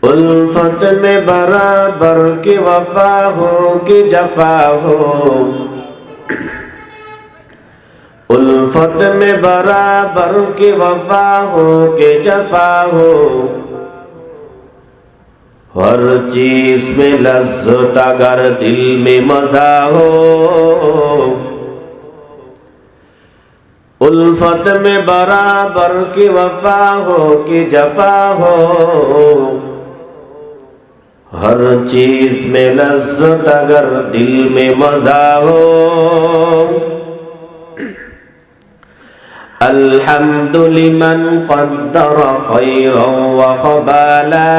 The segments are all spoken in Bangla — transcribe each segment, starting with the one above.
उल्फत में बराबर की वफा हो कि जफा हो, उल्फत में बराबर की वफा हो कि जफा हो, हर चीज में लज्जत अगर दिल में मजा हो, उल्फत में बराबर की वफा हो कि जफा हो, हर चीज में लज्जत अगर दिल में मजा हो। अल्हम्दुलिमन क़द्दर खैरन व ख़बाला,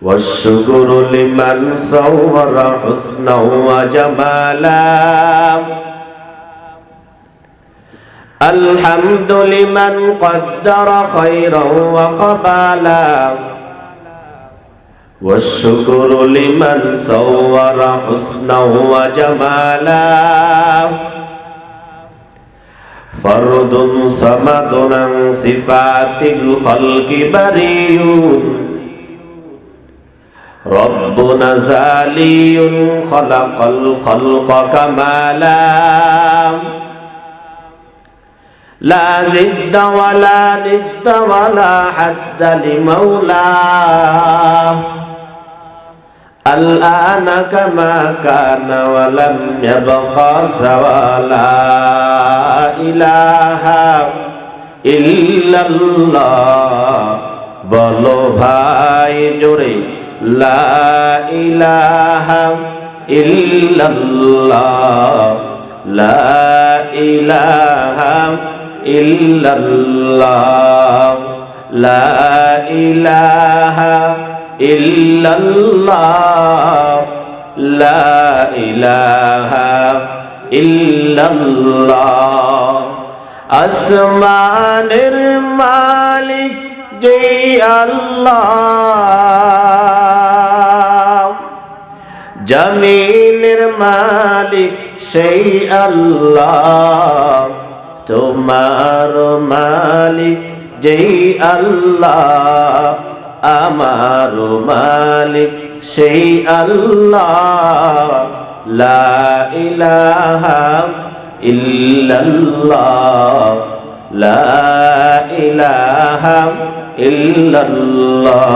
वश्शुक्रु लिमन सव्वर हुस्नन व जमाला। अल्हम्दुलिमन क़द्दर खैरन व ख़बाला, वश्शुक्रु लिमन सव्वर हुस्नन व जमाला। फर्दुन समदुन अन सिफातिल खल्क़ि बरीउन, रब्बुन ज़ालियुन खलक़ल खल्क़ कमाला। ला ज़िद्द वला निद्द वला हद्द लिमौला, अल-आन कमा कान वलम यबक़ा सवाला। इलाहा इल्लल्लाह, बोलो भाई जोरे ला इलाहा इल्लल्लाह, ला इलाहा इल्लल्लाह, ला इलाहा इल्लल्लाह, ला इलाहा इल्लल्लाह। আসমানের মালিক যেই আল্লাহ, জমিনের মালিক সেই আল্লাহ, তোমার মালিক যেই আল্লাহ, আমার মালিক সেই আল্লাহ। লা ইলাহা ইল্লাল্লাহ, লা ইলাহা ইল্লাল্লাহ।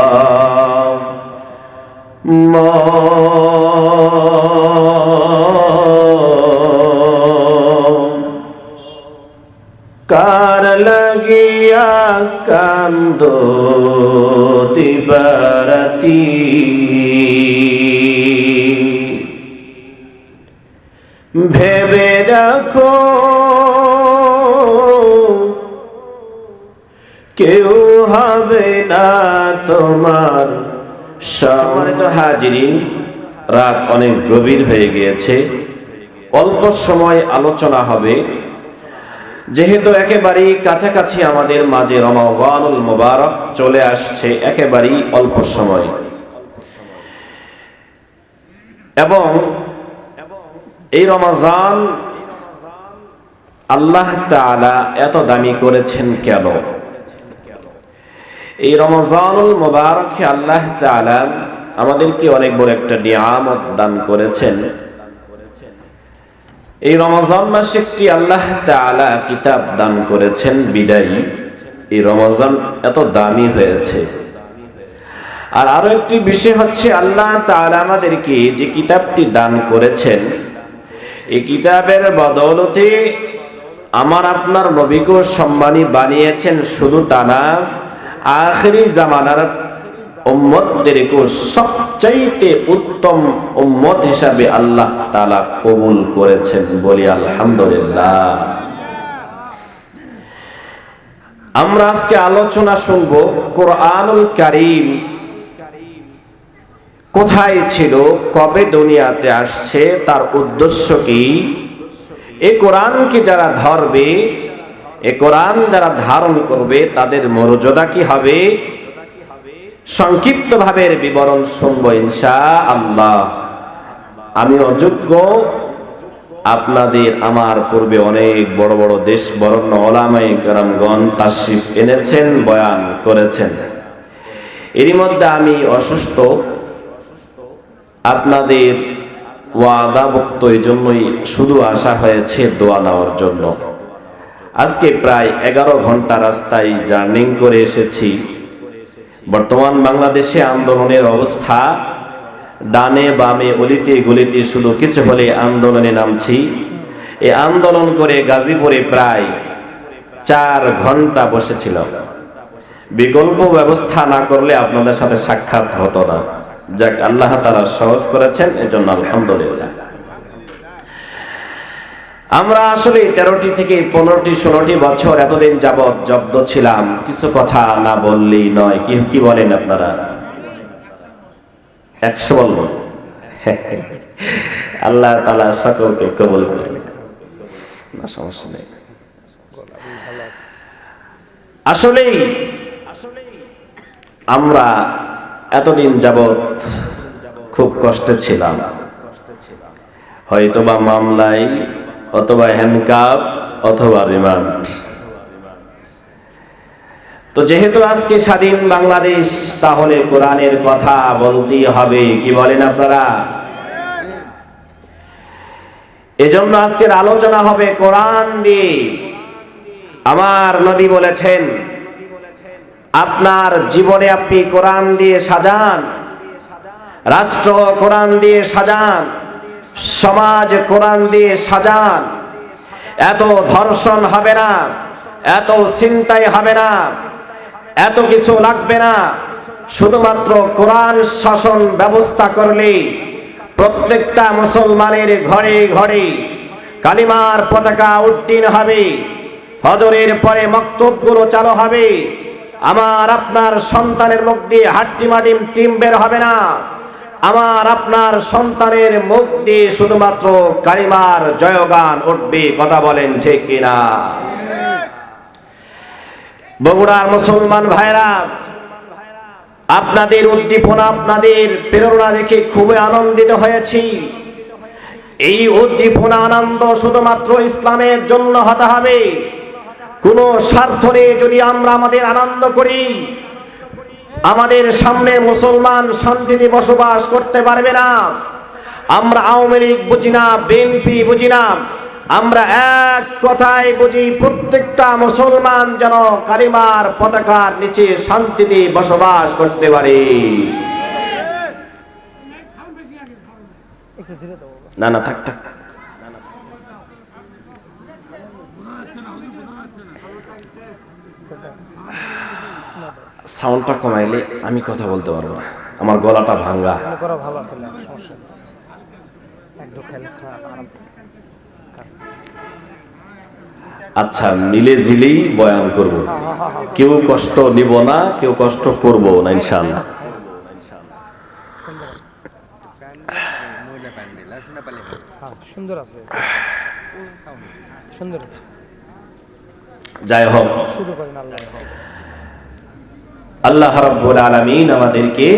কার লাগিয়া কান্দো দিবারাতি, ভেবে দেখো কেউ হবে না তোমার। সম্মানিত হাজিরিন, রাত অনেক গভীর হয়ে গিয়েছে, অল্প সময় আলোচনা হবে। যেহেতু একেবারেই কাছাকাছি আমাদের মাঝে রমাদানুল মুবারক চলে আসছে, একেবারেই অল্প সময়, এবং এই রমজান আল্লাহ তাআলা এত দামি করেছেন কেন? এই রমজানুল মুবারকে আল্লাহ তাআলা আমাদেরকে অনেক বড় একটা নিয়ামত দান করেছেন। এই রমজান মাসে একটি আল্লাহ তাআলা কিতাব দান করেছেন, বিদায়ী। এই রমজান এত দামি হয়েছে। আর আরো একটি বিষয় হচ্ছে, আল্লাহ তাআলা আমাদেরকে যে কিতাবটি দান করেছেন, এই কিতাবের বদৌলতে আমার আপনার নবীকে সম্মানী বানিয়েছেন। শুধু তা না, আখিরি জামানার উম্মতদেরকে সবচাইতে উত্তম উম্মত হিসাবে আল্লাহ তাআলা কবুল করেছেন। বলি আলহামদুলিল্লাহ। আমরা আজকে আলোচনা শুনবো কোরআনুল কারীম কোথায় ছিল, কবে দুনিয়াতে আসছে, তার উদ্দেশ্য কি, এই কোরআনকে যারা ধরবে, এই কোরআন যারা ধারণ করবে, তাদের মর্যাদা কি হবে, সংক্ষিপ্ত ভাবে বিবরণ শুনবো ইনশাআল্লাহ। আমি অযোগ্য, আপনাদের আমার পূর্বে অনেক বড় বড় দেশ বরণ্য ওলামায়ে কেরামগণ তাশরিফ এনেছেন, বয়ান করেছেন। এরই মধ্যে আমি অসুস্থ, আপনাদের ওয়াদাভুক্ত, এই জন্যই শুধু আসা হয়েছে দোয়া নেওয়ার জন্য। আজকে প্রায় 11 ঘন্টা রাস্তায় জার্নিং করে এসেছি। বর্তমান বাংলাদেশে আন্দোলনের অবস্থা, ডানে বামে অলিতে গলিতে শুধু কিছু হলে আন্দোলনে নামছি। এই আন্দোলন করে গাজীপুরে প্রায় 4 ঘন্টা বসেছিল। বিকল্প ব্যবস্থা না করলে আপনাদের সাথে সাক্ষাৎ হতো না। যাক, আল্লাহ তাআলা সহজ করেছেন, এজন্য আলহামদুলিল্লাহ। আমরা আসলে 13টি থেকে 15টি 16টি বছর এতদিন যাবৎ জব্দ ছিলাম। কিছু কথা না বললেই নয়। কি বলেন আপনারা? 100 বলবো। আল্লাহ তাআলা সকলকে কবুল করুন, না সমস্যা নেই। আসলেই আমরা এতদিন যাবৎ খুব কষ্টে ছিলাম, হয়তোবা মামলায়, অথবা হ্যান্ডকাপ, অথবা রিমান্ড। তো যেহেতু আজকে স্বাধীন বাংলাদেশ, তাহলে কোরআনের কথা বলতেই হবে। কি বলেন আপনারা? এজন্য আজকের আলোচনা হবে কোরআন দিয়ে। আমার নবী বলেছেন, আপনার জীবনে আপনি কোরআন দিয়ে সাজান, রাষ্ট্র কোরআন দিয়ে সাজান, সমাজ কোরআন দিয়ে সাজান। এত ধর্ষণ হবে না, এত ছিনতাই হবে না, এত কিছু লাগবে না। শুধুমাত্র কোরআন শাসন ব্যবস্থা করলে প্রত্যেকটা মুসলমানের ঘরে ঘরে কালিমার পতাকা উড্ডীন হবে। ফজরের পরে মাকতুবগুলো চালু হবে। আমার আপনার সন্তানের মুখ দিয়ে হাট্টিমাটিম টিম বের হবে না। আমার আপনার সন্তানের মুখ দিয়ে শুধুমাত্র কালিমার জয়গান উঠবে। কথা বলেন ঠিক কিনা? বগুড়ার মুসলমান ভাইরা, আপনাদের উদ্দীপনা, আপনাদের প্রেরণা দেখে খুবই আনন্দিত হয়েছি। এই উদ্দীপনা, আনন্দ শুধুমাত্র ইসলামের জন্য হতে হবে। কোন স্বার্থ নেই। যদি আমরা আমাদের আনন্দ করি, আমাদের সামনে মুসলমান শান্তিতে বসবাস করতে পারবে না। আমরা আওয়ামী লীগ বুঝি না, বিএনপি বুঝি না, আমরা এক কথায় বুঝি প্রত্যেকটা মুসলমান যেন কালিমার পতাকার নিচে শান্তিতে বসবাস করতে পারে। না না, থাক থাক, সাউন্ডটা কমাইলে আমি কথা বলতে পারবো না, আমার গলাটা ভাঙ্গা। আচ্ছা, মিলে ঝিলেই বয়ান করব, কেউ কষ্ট নিব না, কেউ কষ্ট করব না ইনশাআল্লাহ। যাই হোক, আল্লাহ রাব্বুল আলামিন আমাদেরকে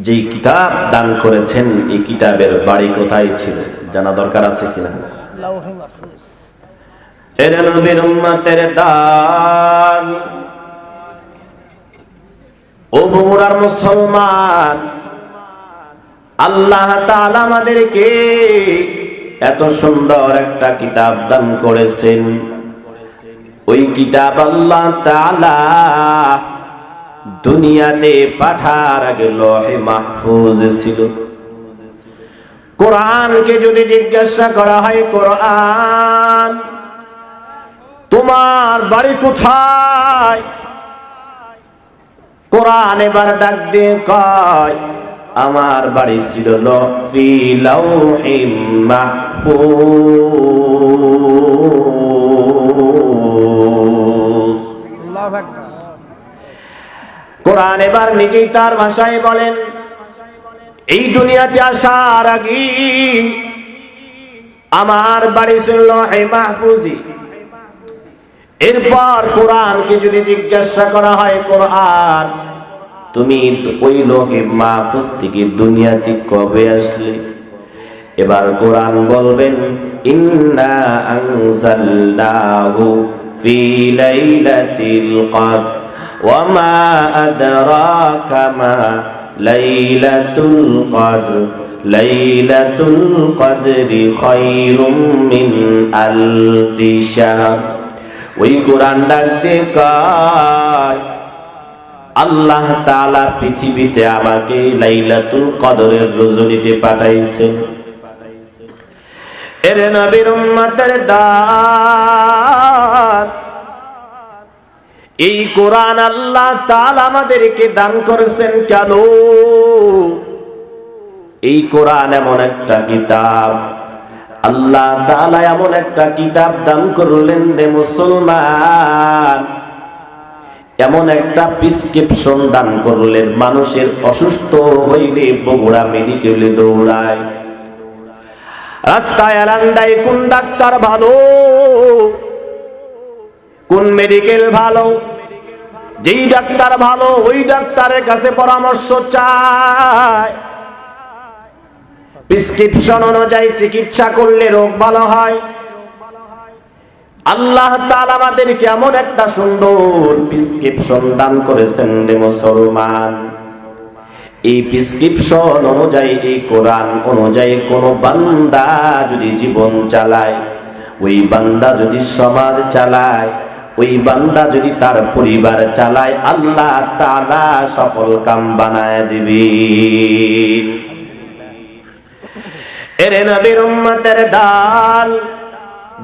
যে কিতাব দান করেছেন, এই কিতাবের বাড়ি কোথায় ছিল জানা দরকার আছে কিনা? লাউহে মাহফুজ। এর নবীর উম্মতের দান। ও বগুড়ার মুসলমান, আল্লাহ তাআলা আমাদেরকে এত সুন্দর একটা কিতাব দান করেছেন। ওই কিতাব আল্লাহ তাআলা দুনিয়াতে পাঠার আগে লৌহে মাহফুজে ছিল। কোরআনকে যদি জিজ্ঞাসা করা হয়, কোরআন তোমার বাড়ি কোথায়? কোরআন এবার ডাক দিয়ে কয়, আমার বাড়ি ছিল ফি লাউহিম মাহফুজ। আল্লাহু আকবার। কোরআন এবার নিজেই তার ভাষায় বলেন, এই দুনিয়াতে আসার আগে আমার বাড়ি ছিল লৌহে মাহফুজে। এরপর কোরআনকে যদি জিজ্ঞাসা করা হয়, কোরআন তুমি ওই লৌহে মাহফুজ থেকে দুনিয়াতে কবে আসলে? এবার কোরআন বলবেন ইন্না আনজালনাহু ফি লাইলাতিল কদর ওয়া মা আদরাকা মা লাইলাতুল কদর লাইলাতুল কদরি খায়রুম মিন আলফি শাহর। ওই কোরআন ডাক দিয়ে কয় আল্লাহ তাআলা পৃথিবীতে আমাকে লাইলাতুল কদরের রজনীতে পাঠাইছেন। এর নবীর উম্মতের দান, এই কোরআন আল্লাহ তাআলা আমাদেরকে দান করেছেন কেন? এই কোরআন এমন একটা কিতাব, আল্লাহ তাআলা এমন একটা কিতাব দান করলেন রে মুসলমান, এমন একটা প্রেসক্রিপশন দান করলেন, মানুষের অসুস্থ হইলে বগুড়া মেডিকেলে দৌড়ায়, রাস্তায় এলান দেয় কোন ডাক্তার ভালো, কোন মেডিকেল ভালো, যেই ডাক্তার ভালো ওই ডাক্তারের কাছে পরামর্শ চায়, প্রেসক্রিপশন অনুযায়ী চিকিৎসা করলে রোগ ভালো হয়। আল্লাহ তাআলা আমাদেরকে এমন একটা সুন্দর প্রেসক্রিপশন দান করেছেন রে মুসলমান। এই প্রেসক্রিপশন অনুযায়ী, এই কোরআন অনুযায়ী কোন বান্দা যদি জীবন চালায়, ওই বান্দা যদি সমাজ চালায়, ওই বান্দা যদি তার পরিবার চালায়, আল্লাহ তাআলা সফল কাম বানায় দিবেন। এরে নবীর উম্মতের দাল,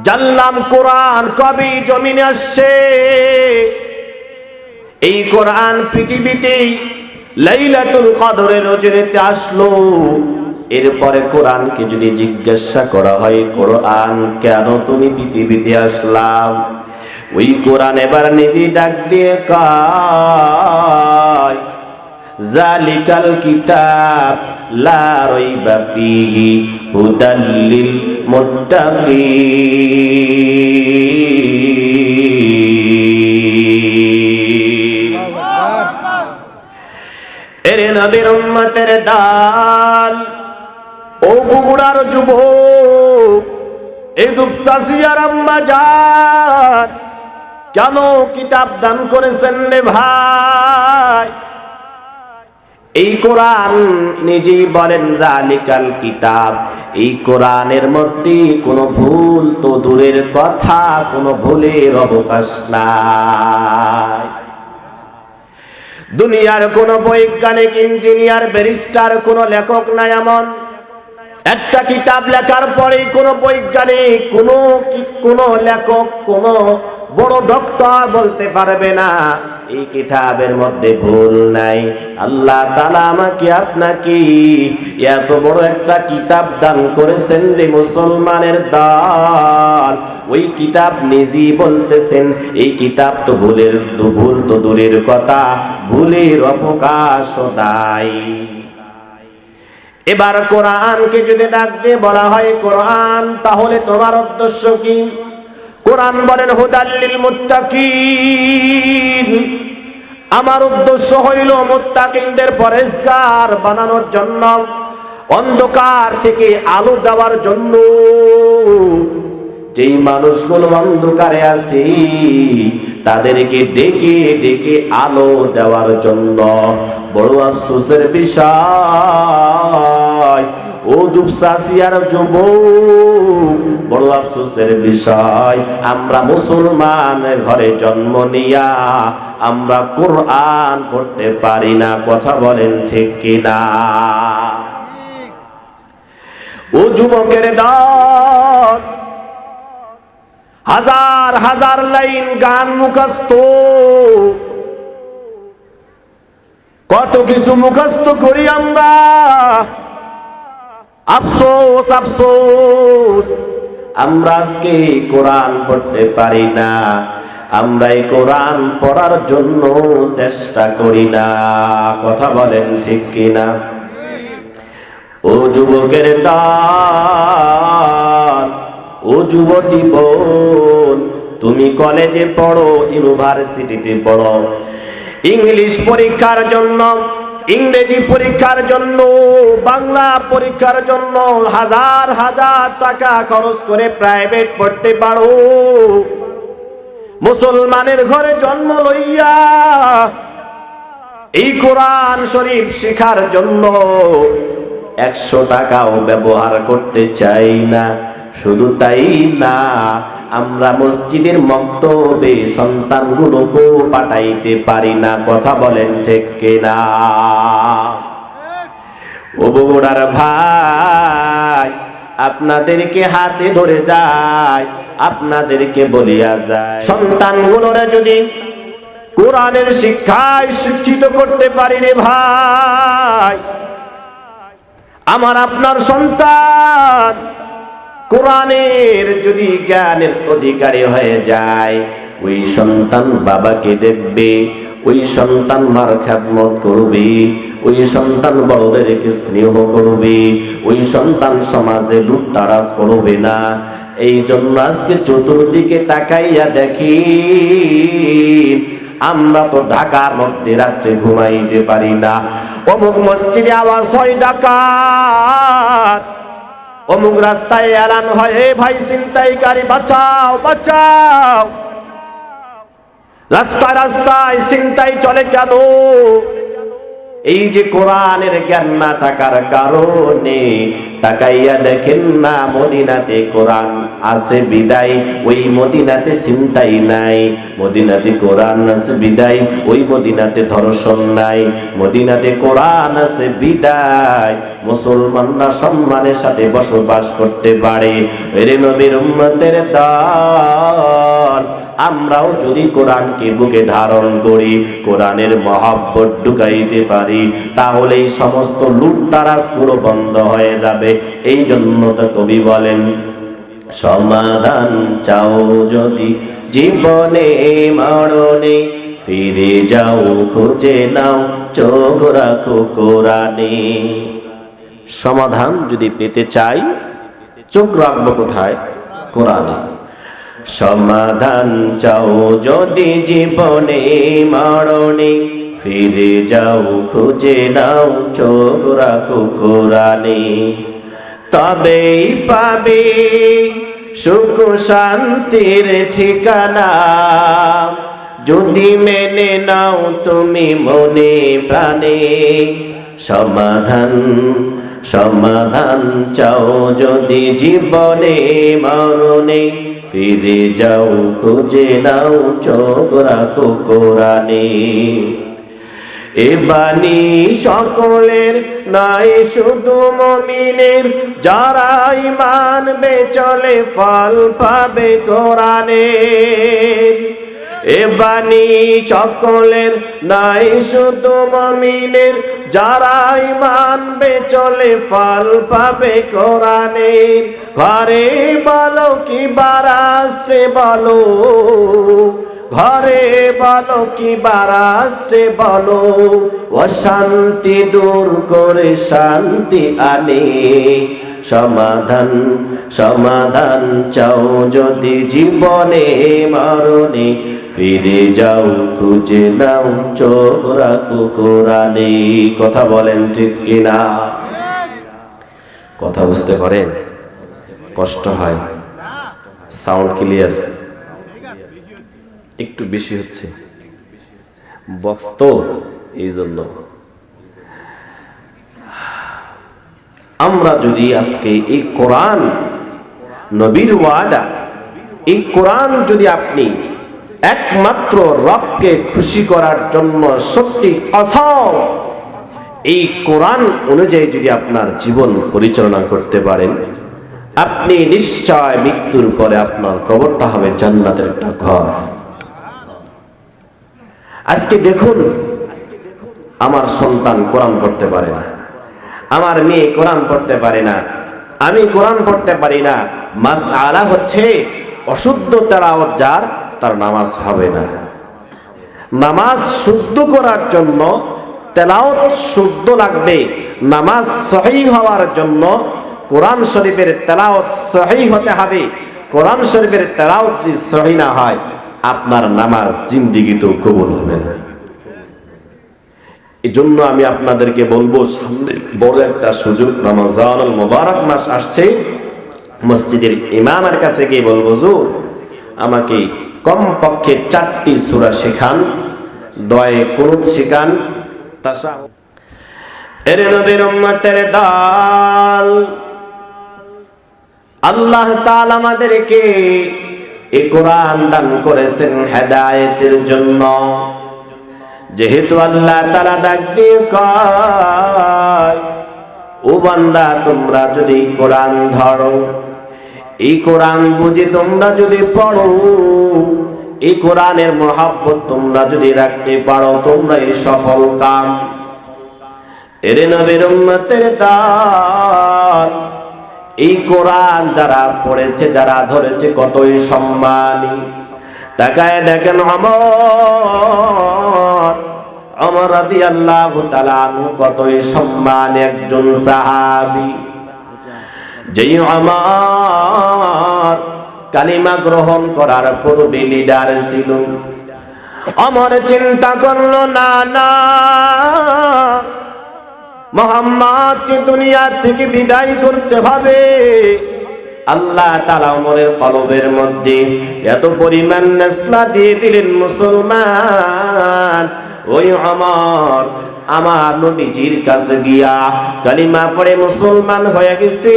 জানলাম কোরআন কবে জমিনে আসছে। এই কোরআন পৃথিবীতে লাইলাতুল কদরের রজনীতে আসলো। এরপরে কোরআনকে যদি জিজ্ঞাসা করা হয়, কোরআন কেন তুমি পৃথিবীতে আসলাম, ওই কোরআন এবার নিজে ডাক দিয়ে কয় জালিকাল কিতাব লা রাইবা ফীহি হুদাল লিল মুত্তাকিন। এরে নবীর উম্মতের দাল, ও বগুড়ার যুবক, এই দুপচাচিয়ার আম্মা জান, কেন কিতাব দান করেছেন রে ভাই? এই কোরআন নিজেই বলেন জালিকাল কিতাব, এই কোরআনের মধ্যে কোনো ভুল তো দূরের কথা, কোনো ভুলের অবকাশ নাই। দুনিয়ার কোন বৈজ্ঞানিক, ইঞ্জিনিয়ার, ব্যারিস্টার, কোন লেখক নাই এমন একটা কিতাব লেখার পরে কোন বৈজ্ঞানিক, কোন লেখক, কোন বড় ডক্টর বলতে পারবে না এই কিতাবের মধ্যে ভুল নাই। আল্লাহ তাআলা আমাকে আপনাকে এত বড় একটা কিতাব দান করেছেন রে মুসলমানের দল। ওই কিতাব নিজেই বলতেছেন এই কিতাব তো ভুল তো দূরের কথা, ভুলের অবকাশ নাই। এবার কোরআনকে যদি ডাক দিয়ে বলা হয় কোরআন, তাহলে তোমার উদ্দেশ্য কি? কোরআন বলেন হুদাল লিল মুত্তাকিন, আমার উদ্দেশ্য হইল মুত্তাকিনদের পরেজগার বানানোর জন্য, অন্ধকার থেকে আলো দেওয়ার জন্য। যেই মানুষগুলো অন্ধকারে আছে তাদেরকে ডেকে ডেকে আলো দেওয়ার জন্য। বড় আফসোসের বিষয় ও দুপচাচিয়ার যুবক, বড় আফসোসের বিষয়, আমরা মুসলমানের ঘরে জন্ম নিয়া আমরা কোরআন পড়তে পারি না। কথা বলেন ঠিক কিনা? ও যুবকের দল, হাজার হাজার লাইন গান মুখস্থ, কত কিছু মুখস্থ করি আমরা। আফসোস আফসোস, আমরা আজকে কোরআন পড়তে পারি না, আমরা এই কোরআন পড়ার জন্য চেষ্টা করি না। কথা বলেন ঠিক কিনা? ও যুবকের দল, ও যুবতী বোন, তুমি কলেজে পড়ো, ইউনিভার্সিটিতে পড়ো, ইংলিশ পরীক্ষার জন্য ইংরেজি পরীক্ষার জন্য, বাংলা পরীক্ষার জন্য হাজার হাজার টাকা খরচ করে প্রাইভেট পড়তে পারো, মুসলমানের ঘরে জন্ম লইয়া এই কোরআন শরীফ শেখার জন্য 100 টাকাও ব্যবহার করতে চাই না। শুধু তাই না, আমরা মসজিদের মক্তবে সন্তানগুলোকেও পাঠাইতে পারি না। কথা বলেন ঠিক কিনা? ও বগুড়ার ভাই, আপনাদেরকে হাতে ধরে যায়, আপনাদেরকে বলিয়া যায়, সন্তানগুলোরা যদি কোরআনের শিক্ষায় শিক্ষিত করতে পারি রে ভাই, আমার আপনার সন্তান কোরআনের যদি জ্ঞানের অধিকারী হয়ে যায়, ওই সন্তান বাবাকে দেখবে, ওই সন্তান মার খেদমত করবে, ওই সন্তান বড়দেরকে স্নেহ করবে, ওই সন্তান সমাজে লুটতারাজ করবে না। এই জন্য আজকে চতুর্দিকে তাকাইয়া দেখি, আমরা তো ঢাকার মধ্যে রাত্রে ঘুমাইতে পারি না। অমুক মসজিদে আওয়াজ হয় ডাকাত, অমুক রাস্তায় এলান হয় এ ভাই ছিনতাইকারী বাঁচাও বাঁচাও। রাস্তায় রাস্তায় ছিনতাই চলে কেন? এই যে কোরআনের জ্ঞান না থাকার কারণে। তাকাইয়া দেখেন না, মদিনাতে কোরআন আছে বিদায় ওই মদিনাতে ছিনতাই নাই, মদিনাতে কোরআন আছে বিদায় ওই মদিনাতে ধর্ষণ নাই, মদিনাতে কোরআন আছে বিদায় মুসলমানরা সম্মানের সাথে বসবাস করতে পারে। এর নবীর উম্মতের দল, আমরাও যদি কোরআনকে বুকে ধারণ করি, কোরআনের মহব্বত ঢুকাইতে পারি, তাহলে এই সমস্ত লুটতারাজগুলো বন্ধ হয়ে যাবে। এই জন্য তো কবি বলেন, সমাধান চাও যদি জীবনে মরণে, ফিরে যাও খুঁজে নাও চোখ রাখো কোরআনে। সমাধান যদি পেতে চাই, চোখ রাখবো কোথায়? কোরআনে। সমাধান চাও যদি জীবনে মরণে, ফিরে যাও খুঁজে নাও চোখ রাখো কোরআনে। তবেই পাবে সুখ শান্তির ঠিকানা, যদি মেনে নাও তুমি মনে প্রাণে। সমাধান সমাধান চাও যদি জীবনে মরণে, ফিরে যাও খুঁজে নাও চোখ রাখো কোরআনে। এ বাণী সকলের নাই শুধু মুমিনের, যারা মানবে চলে ফল পাবে কোরআনের। এ বাণী সকলের নাই শুধু মুমিনের, যারা মানবে চলে ফল পাবে কোরআনের। ঘরে বলো কি বারাস্তে বলো, ঘরে বলো কি বারাস্তে বলো, অশান্তি দূর করে শান্তি আনে। সমাধান সমাধান চাও যদি জীবনে মরণে, ফিরে যাও খুঁজে নাও চোখ রাখো কোরআনে। কথা বলেন ঠিক কিনা? কথা বুঝতে পারেন? কষ্ট হয়? Sound clear? একটু বেশি হচ্ছে বক্স তো, এই জন্য। আমরা যদি আজকে এই কোরআন, নবীর ওয়াদা, এই কোরআন যদি আপনি একমাত্র রবকে খুশি করার জন্য সত্যি অসম এই কোরআন অনুযায়ী যদি আপনার জীবন পরিচালনা করতে পারেন, আপনি নিশ্চয় মৃত্যুর পরে আপনার কবরটা হবে জান্নাতের একটা ঘর। আজকে দেখুন, আমার সন্তান কোরআন পড়তে পারে না, আমার মেয়ে কোরআন পড়তে পারে না, আমি কোরআন পড়তে পারি না। মাসআলা হচ্ছে অশুদ্ধ তেলাওয়াত যার, তার নামাজ হবে না। নামাজ শুদ্ধ করার জন্য তেলাওয়াত শুদ্ধ লাগবে। নামাজ সহিহ হওয়ার জন্য কোরআন শরীফের তেলাওয়াত সহিহ হতে হবে। কোরআন শরীফের তেলাওয়াত যদি সহিহ না হয়, আপনার নামাজ জিন্দেগিতেও কবুল হবে না। এই জন্য আমি আপনাদেরকে বলবো, সামনে বড় একটা সুযোগ, রমজানুল মুবারক মাস আসছে। মসজিদের ইমামের কাছে গিয়ে বলবো, হুজুর আমাকে কমপক্ষে 4টি সূরা শেখান, দোয়ায়ে কুনুত শেখান, তাশাহুদ। এর নবীর উম্মতের দল, আল্লাহ তাআলা আমাদেরকে এই কোরআন দান করেছেন হেদায়েতের জন্য। যেহেতু আল্লাহ তাআলা ডাক দিয়ে কয়, ও বান্দা তোমরা যদি কোরআন ধরো, এই কোরআন বুঝে তোমরা যদি পড়ো, এই কোরআনের মহব্বত তোমরা যদি রাখতে পারো, তোমরাই সফল কাম। এর নবীর উম্মতের দল, এই কোরআন যারা পড়েছে, যারা ধরেছে, কতই সম্মানী। তাকায় দেখেন ওমর রাদিয়াল্লাহু তাআলা আনহু কতই সম্মানী একজন সাহাবী। যেই ওমর কালিমা গ্রহণ করার পূর্বে লিডার ছিল, ওমর চিন্তা করলো, না না, মুহাম্মদকে দুনিয়া থেকে বিদায় করতে হবে। আল্লাহ তাআলা ওমরের কলবের মধ্যে এত পরিমাণ নেশা দিয়ে দিলেন, মুসলমান ওই ওমর আমার নবীজির কাছে গিয়া কালিমা পড়ে মুসলমান হয়ে গেছে,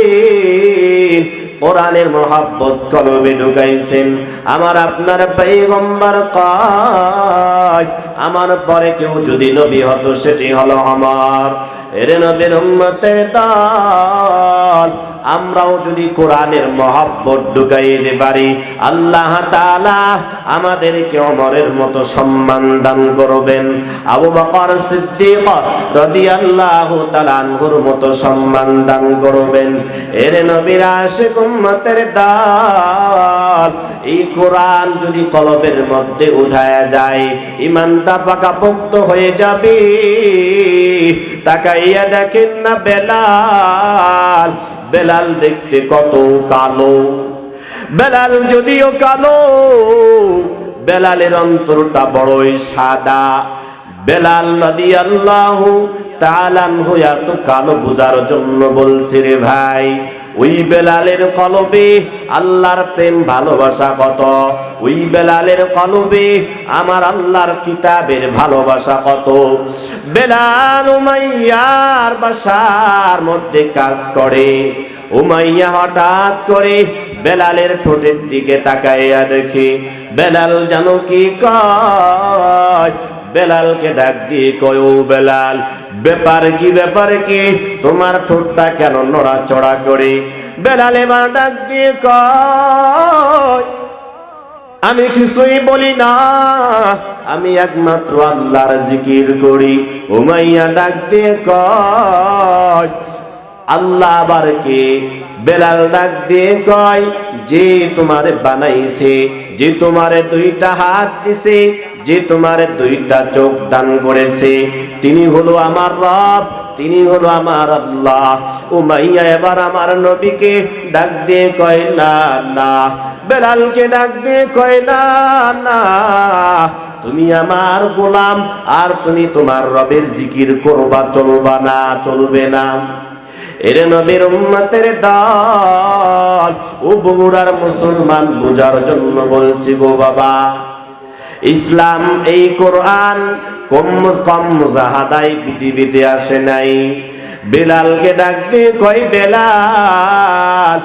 কোরআনের মহব্বত কলবে ঢুকাইছেন। আমার আপনার পয়গম্বর কয়, আমার পরে কেউ যদি নবী হতো সেটি হলো ওমর। এর নবীর উম্মতের দল, আমরাও যদি কোরআনের মহব্বত ঢুকাইতে পারি, আল্লাহ তাআলা আমাদেরকে ওমরের মতো সম্মান দান করবেন, আবু বকর সিদ্দিক রাদিয়াল্লাহু তাআলা আনহুর মতো সম্মান দান করবেন। এর নবীর আশিক উম্মতের দল, এই কোরআন যদি কলবের মধ্যে উঠায়া যায়, ঈমানটা পাকাপোক্ত হয়ে যাবে। তাকাইয়া দেখেন না বেলাল, বেলাল দেখতে কত কালো। বেলাল যদিও কালো, বেলালের অন্তরটা বড়ই সাদা। বেলাল রাদিয়াল্লাহু তাআলা আনহু এত কালো বুঝার জন্য বলছে, রে ভাই, ওই বেলালের কলবে আল্লাহর প্রেম ভালোবাসা কত, ওই বেলালের কলবে আমার আল্লাহর কিতাবের ভালোবাসা কত। বেলাল উমাইয়ার বাসার মধ্যে কাজ করে। উমাইয়া হঠাৎ করে বেলালের ঠোঁটের দিকে তাকাইয়া দেখে, বেলাল জানো কি কয়? বেলালকে ডাক দিয়ে কয়, ও বেলাল, ব্যাপার কি, ব্যাপার কি, তোমার ঠোঁটটা কেন নড়াচড়া করে? বেলাল এবার ডাক দিয়ে কয়, আমি কিছুই বলি না, আমি একমাত্র আল্লাহর জিকির করি। উমাইয়া ডাক দিয়ে কয়, আল্লাহ আবার কে? বেলাল ডাক দিয়ে কয়, যে তোমারে বানাইছে, যে তোমারে দুইটা হাত দিছে, যে তোমারে দুইটা চোখ দান করেছে, তিনি হলো আমার রব, তিনি হলো আমার আল্লাহ। উমাইয়া এবার আমার নবীকে ডাক দিয়ে কয়, না না। বেলালকে ডাক দিয়ে কয়, না না, তুমি আমার গোলাম, আর তুমি তোমার রবের জিকির করবা, চলবা না, চলবে না। এর নবীর উম্মতের দল, ও বগুড়ার মুসলমান, বুঝার জন্য বলছি গো বাবা, ইসলাম এই কোরআন কম মুজাহাদায় পৃথিবীতে আসে নাই। বেলালকে ডাক দিয়ে কয়, বেলাল,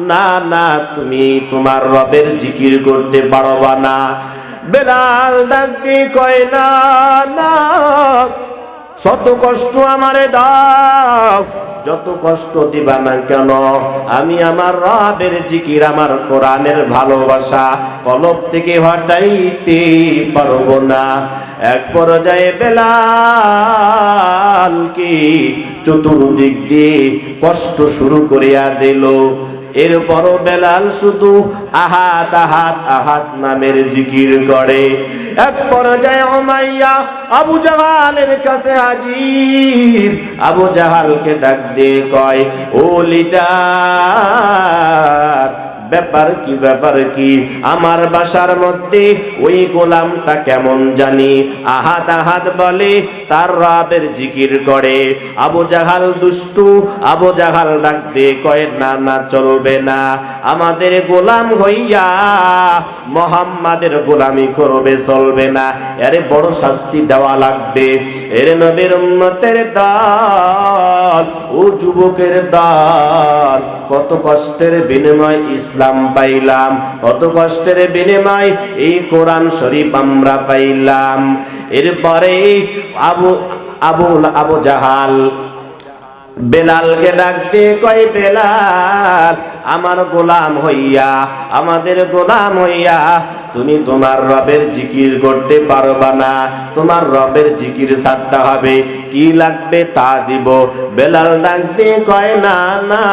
না না, তুমি তোমার রবের জিকির করতে পারবা না। বেলাল ডাক দিয়ে কয়, না না, শত কষ্ট আমারে দাও, যত কষ্ট দিবা না কেন, আমি আমার রবের জিকির, আমার কোরআনের ভালোবাসা কলব থেকে হটাইতে পারবো না। এক পর্যায়ে বেলালকে চতুর্দিক দিয়ে কষ্ট শুরু করিয়া দিল। এরপরও বেলাল শুধু আহাত আহাত আহাত নামের জিকির করে। এক পর্যায়ে উমাইয়া আবু জাহালের কাছে হাজির। আবু জাহালকে ডাক দিয়ে কয়, ও লিডার, ব্যাপার কি আমার বাসার মধ্যে ওই গোলামটা কেমন জানি আহাদ আহাদ বলে, তার রবের জিকির করে। আবু জাহাল দুষ্টু, আবু জাহাল ডাক দিয়ে কয় না না চলবে না, আমাদের গোলাম হইয়া মুহাম্মাদের গোলামি করবে, চলবে না, এরে বড় শাস্তি দেওয়া লাগবে। এর নবীর উম্মতের দল, ও যুবকের দল, কত কষ্টের বিনিময় ইসলাম পাইলাম, কত কষ্টের বিনিময় এই কোরআন শরীফ আমরা পাইলাম। এরপরে আবু জাহাল বেলালকে ডাক দিয়ে কয়, বেলাল আমার গোলাম হইয়া, আমাদের গোলাম হইয়া তুমি তোমার রবের জিকির করতে পারবা না, তোমার রবের জিকির ছাড়তে হবে, কি লাগবে তা দিব। বেলাল ডাক দিয়ে কয়, না না,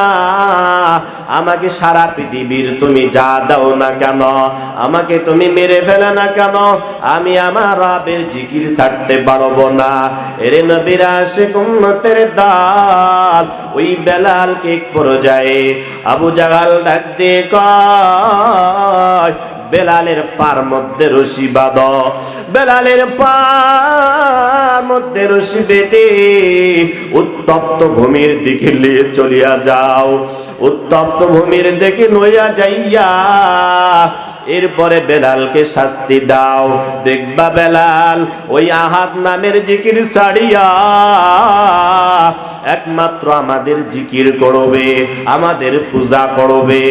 আমাকে সারা পৃথিবীর তুমি যা দাও না কেন, আমাকে তুমি মেরে ফেলে না কেন, আমি আমার রবের জিকির ছাড়তে পারবো না। এরে নবীর আশিক উম্মতের দল, ওই বেলালকে এক পর্যায়ে আবু জাহাল ডাক দিয়ে কয়, বেলালের পার মধ্যে রশি বাঁধ, বেলালের পার মধ্যে রশি বেঁধে উত্তপ্ত ভূমির দিকে নিয়ে চলিয়া যাও, উত্তপ্ত ভূমির দিকে লইয়া যাইয়া এরপরে বেলালকে শাস্তি দাও। দেখবা বেলাল ওই আহাদ নামের জিকির ছাড়িয়া একমাত্র আমাদের জিকির করবে, আমাদের পূজা করবে।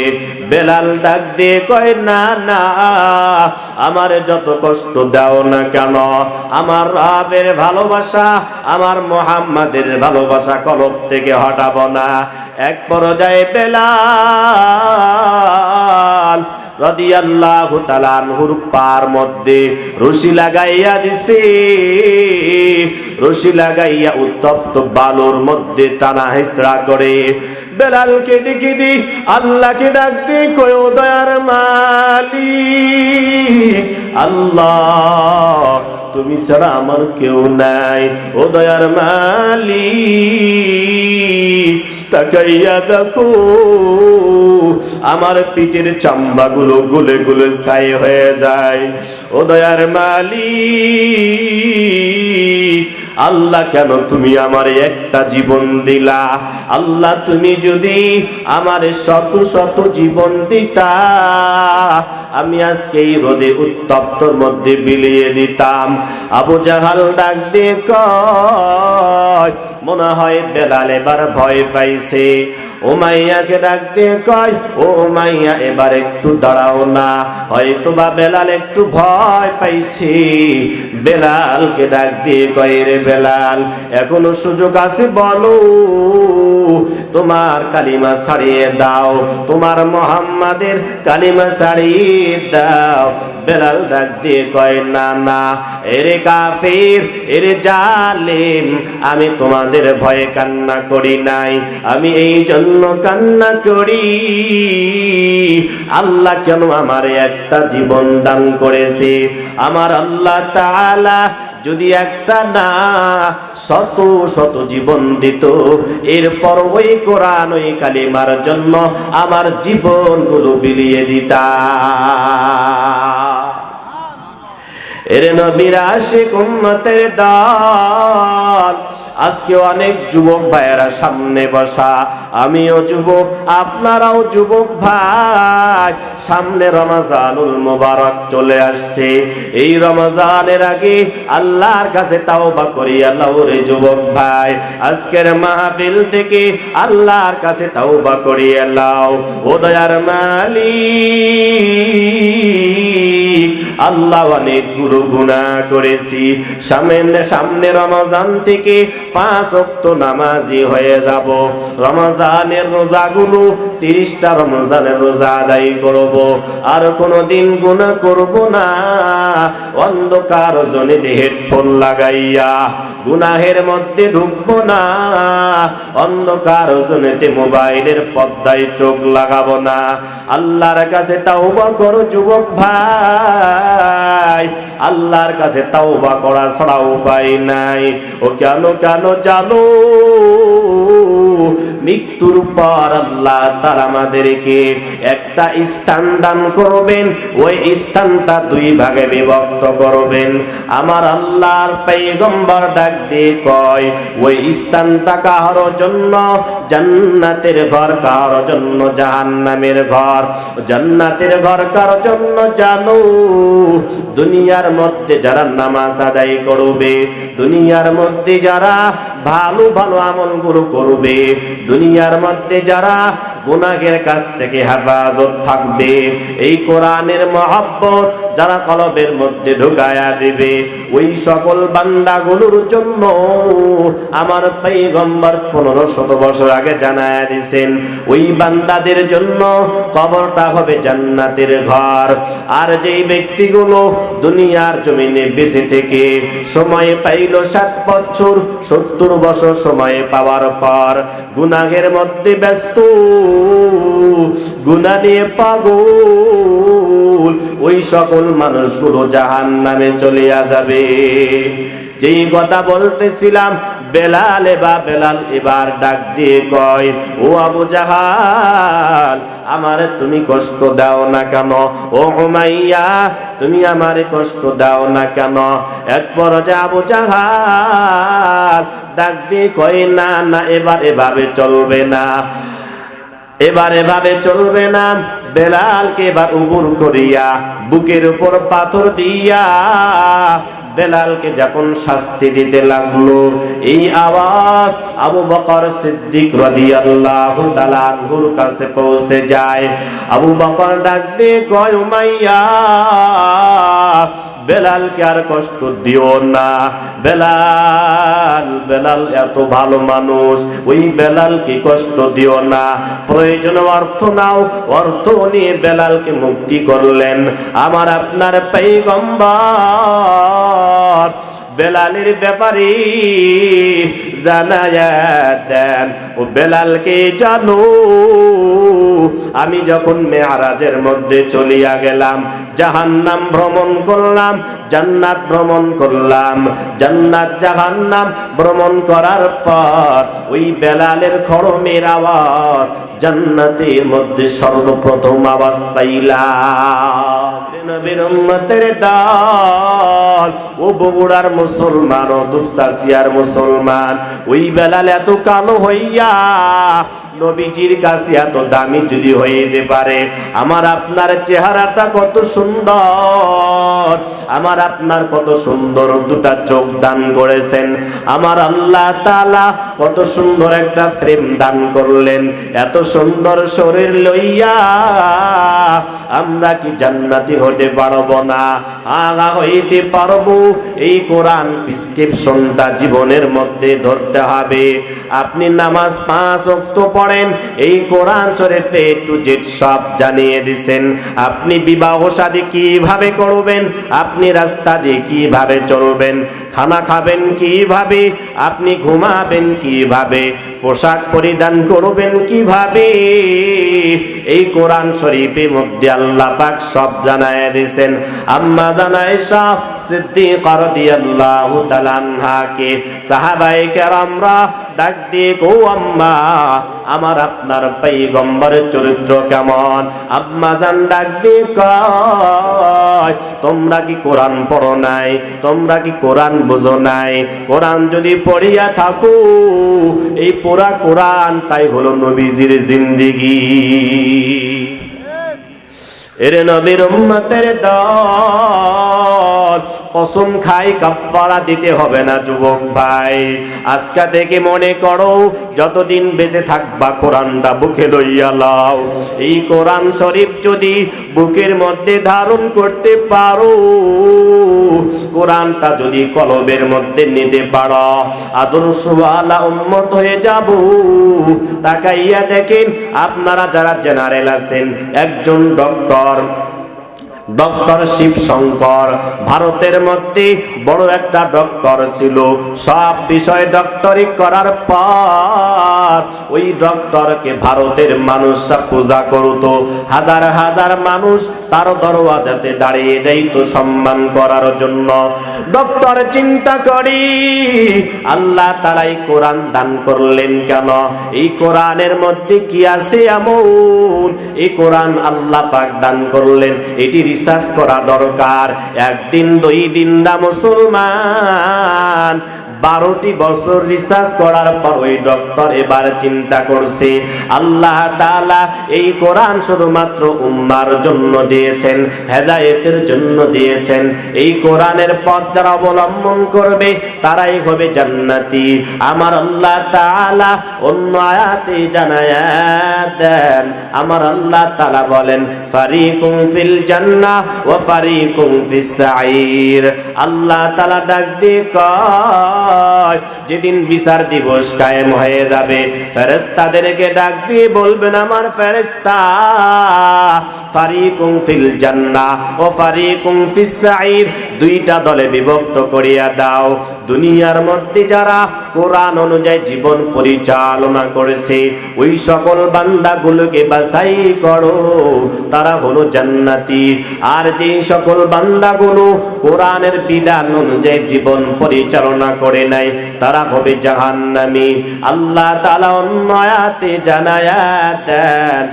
বেলাল ডাক দিয়ে কয়, না না, আমার যত কষ্ট দাও না কেন, আমার রবের ভালোবাসা, আমার মুহাম্মাদের ভালোবাসা কলব থেকে হটাবো না। এক পর্যায়ে বেলাল রাদিয়াল্লাহু তাআলা আনহুর পার মধ্যে রশি লাগাইয়া দিছে, রশি লাগাইয়া উত্তপ্ত বালুর মধ্যে টানা হেঁচড়া করে। বেলালকে দেখি দি আল্লাহকে ডাক দি কয়, ও দয়ার মালিক আল্লাহ, তুমি ছাড়া আমার কেউ নাই, ও দয়ার মালিক তাকাইয়া দেখো আমার পিঠের চামড়াগুলো গুলে গুলে ছাই হয়ে যায়, ও দয়ার মালিক আল্লাহ কেন তুমি আমার একটা জীবন দিলা, আল্লাহ তুমি যদি আমার শত শত জীবন দিতা, আমি আজকে এই রোদে উত্তপ্তর মধ্যে বিলিয়ে দিতাম। আবু জাহাল ডাক দিয়ে কয়, মনে হয় বেলাল এবার ভয় পাইছে। উমাইয়াকে ডাক দিয়ে কয়, ও উমাইয়া এবার একটু দাঁড়াও না, হয়তো বা বেলাল একটু ভয় পাইছে। বেলালকে ডাক দিয়ে কয়, রে বেলাল এখনো সুযোগ আছে, বলো তোমার কালিমা ছাড়িয়ে দাও, তোমার মুহাম্মাদের কালিমা ছাড়িয়ে দাও। বেলাল ডাক দিয়ে কয়, না না, এরে কাফির, এরে জালেম, আমি তোমাদের ভয়ে কান্না করি নাই, আমি এই জন্য কান্না করি, আল্লাহ কেন আমার একটা জীবন দান করেছে। আমার আল্লাহ তাআলা যদি একটা না শত শত জীবন দিত, এরপর ওই কোরআন ওই কালিমার জন্য আমার জীবনগুলো বিলিয়ে দিতাম। এর নবীর আশিক উম্মতের দল, আজকে অনেক যুবক ভাইয়েরা সামনে বসা, আমিও যুবক, আপনারাও যুবক ভাই। সামনে রমজানুল মুবারক চলে আসছে, এই রমজানের আগে আল্লাহর কাছে তাওবা করি, আল্লাহ রে যুবক ভাই আজকের মাহফিল থেকে আল্লাহর কাছে তাওবা করি, আল্লাহ ও দয়ার মালিক আল্লাহ অনেকগুলো গুনাহ করেছি, সামনে রমজান থেকে 5 ওয়াক্ত নামাজি হয়ে যাব। রমজানের রোজাগুলো 30টা রমজানের রোজা আদায় করব, আর কোনোদিন গুনাহ করব না। অন্ধকার জনিতে হেডফোন লাগাইয়া গুনাহের মধ্যে ঢুকবো না, অন্ধকার জনিতে মোবাইলের পর্দায় চোখ লাগাবো না। আল্লাহর কাছে তাওবা করো যুবক ভাই, আল্লাহর কাছে তাওবা করা ছাড়া উপায় নাই। ও কেন জানো মৃত্যুর পর আল্লাহ তাআলা আমাদেরকে একটা স্থান দান করবেন, ওই স্থানটা দুই ভাগে বিভক্ত করবেন। আমার আল্লাহর পয়গম্বর ডাক দিয়ে কয়, ওই স্থানটা কারোর জন্য জান্নাতের ঘর, কারোর জন্য জাহান্নামের ঘর। জান্নাতের ঘর কারোর জন্য জানো, দুনিয়ার মধ্যে যারা নামাজ আদায় করবে, দুনিয়ার মধ্যে যারা ভালো ভালো আমলগুলো করবে, দুনিয়ার মধ্যে যারা গুনাহের কাছ থেকে হেফাজত থাকবে, এই কোরআনের মহব্বত যারা কলবের মধ্যে ঢুকায়া দিবে, ওই সকল বান্দাগুলোর জন্য আমার পয়গম্বর 1500 বছর আগে জানায়া দিয়েছেন, ওই বান্দাদের জন্য কবরটা হবে জান্নাতের ঘর। আর যেই ব্যক্তিগুলো দুনিয়ার জমিনে বেঁচে থেকে সময় পাইল 7 বছর 70 বছর সময় পাওয়ার পর গুনাহের মধ্যে ব্যস্ত, গুনাহ নিয়ে পাগল, ওই সকল মানুষগুলো জাহান্নামে চলে যাবে। যেই কথা বলতেছিলাম, বেলাল এবার ডাক দিয়ে কয়, ও আবু জাহাল, আমারে তুমি কষ্ট দাও না কেন? ও উমাইয়া, তুমি আমারে কষ্ট দাও না কেন? একবার যে আবু জাহাল ডাক দিয়ে কয়, না না, এবার এভাবে চলবে না, এবার এভাবে চলবে না। বেলালকে এবার উবুর করিয়া বুকের উপর পাথর দিয়া বেলালকে যখন শাস্তি দিতে লাগলো, এই আওয়াজ আবু বকর সিদ্দিক রাদিয়াল্লাহু তাআলা আনহুর কাছে পৌঁছে যায়। আবু বকর ডাক দিয়ে কয়, উমাইয়া, বেলালকে আর কষ্ট দিও না। বেলাল এত ভালো মানুষ, ওই বেলালকে কষ্ট দিও না। প্রয়োজন অর্থ নাও, অর্থ নিয়ে বেলালকে মুক্তি করলেন আমার আপনার পয়গম্বর। বেলালের ব্যাপারে জানায়া দেন, ও বেলালকে জানো, আমি যখন মেরাজের মধ্যে চলিয়া গেলাম, জাহান্নাম ভ্রমণ করলাম, জান্নাত ভ্রমণ করলাম, জান্নাত জাহান্নাম ভ্রমণ করার পর ওই বেলালের খড়মের আওয়াজ জান্নাতের মধ্যে সর্বপ্রথম আওয়াজ পাইলাম। নবীর উম্মতের দল, ও বগুড়ার মুসলমান, ও দুপচাচিয়ার মুসলমান, ওই বেলাল এত কালো হইয়া নবীজির কাছে এত দামি যদি হইতে পারে, আমার আপনার চেহারাটা কত সুন্দর, আমার আপনার কত সুন্দর দুটা চোখ দান করেছেন, আমার আল্লাহ তাআলা কত সুন্দর একটা ফ্রেম দান করলেন, এত সুন্দর শরীর লইয়া আমরা কি জান্নাতি হতে পারবো না? আগা হইতে পারবো। এই কোরআন প্রেসক্রিপশনটা জীবনের মধ্যে ধরতে হবে। আপনি নামাজ 5 ওয়াক্ত পড়েন, এই কোরআন শরীফে A to Z সব জানিয়ে দিয়েছেন। আপনি বিবাহ শাদী কিভাবে করবেন, আপনি রাস্তা দিয়ে কিভাবে চলবেন, খানা খাবেন কিভাবে, আপনি ঘুমাবেন কিভাবে, পোশাক পরিধান করবেন কিভাবে, এই কোরআন শরীফের মধ্যে আল্লাহ পাক সব জানায় দিয়েছেন। আম্মা জান আয়েশা সিদ্দিকা রাদিয়াল্লাহু তাআলা আনহাকে সাহাবায়ে কেরামরা ডাক দিয়ে, গো আম্মা, আমার আপনার পয়গম্বরের চরিত্র কেমন? আম্মা জান ডাক দিয়ে কয়, তোমরা কি কোরআন পড়ো নাই? তোমরা কি কোরআন বুঝো নাই? কোরআন যদি পড়িয়া থাকো, এই পুরা কোরআনটাই হলো নবীজির জিন্দেগি। এরে নবীর উম্মতের দল, কসম খাই কাফারা দিতে হবে না যুবক ভাই। আজকে থেকে মনে করো, যতদিন বেঁচে থাকবা কোরআনটা বুকে লইয়া লাও। এই কোরআন শরীফ যদি বুকের মধ্যে ধারণ করতে পারো, কোরআনটা যদি কলবের মধ্যে নিতে পারো, আদর্শওয়ালা উম্মত হয়ে যাব। তাকাইয়া দেখেন, আপনারা যারা জেনারেল আছেন, একজন ডক্টর শিবশঙ্কর ভারতের মধ্যে বড় একটা ডক্টর ছিল। সব বিষয়ে ডক্টরি করার পর ওই ডক্টরকে ভারতের মানুষরা পূজা করতো, হাজার হাজার মানুষ তার দরওয়াজাতে দাঁড়িয়ে যাইতো সম্মান করার জন্য। ডক্টর চিন্তা করি আল্লাহ তাআলাই কোরআন দান করলেন কেন? এই কোরআনের মধ্যে কি আছে এমন? এই কোরআন আল্লাহ পাক দান করলেন, এটি রিসার্চ করা দরকার। একদিন দুই দিন না মুসলমান 12টি বছর রিসার্চ করার পর ওই ডক্টর এবার চিন্তা করছে আল্লাহ তাআলা এই কোরআন শুধুমাত্র উম্মার জন্য দিয়েছেন, হেদায়েতের জন্য দিয়েছেন। এই কোরআনের পথ যারা অবলম্বন করবে তারাই হবে জান্নাতি। আমার আল্লাহ তাআলা অন্য আয়াতে জানায়া দেন, আমার আল্লাহ তাআলা বলেন ফারিকুম ফিল জান্নাহ ওয়া ফারিকুম ফিস সাঈর। আল্লাহ তাআলা ডাক দিয়ে কয় যেদিন বিচার দিবস কায়েম হয়ে যাবে, ফেরেশতাদেরকে ডাক দিয়ে বলবেন আমার ফেরেশতা ফারিকুম ফিল জান্নাহ ও ফারিকুম ফিস সাঈর, দুইটা দলে বিভক্ত করিয়া দাও। দুনিয়ার মধ্যে যারা কোরআন অনুযায়ী জীবন পরিচালনা করেছে ওই সকল বান্দাগুলোকে বাছাই করো, তারা হলো জান্নাতি। আর যে সকল বান্দাগুলো কোরআনের বিধান অনুযায়ী জীবন পরিচালনা করে নাই তারা হবে জাহান্নামী। আল্লাহ তাআলা অন্য আয়াতে জানায়া দেন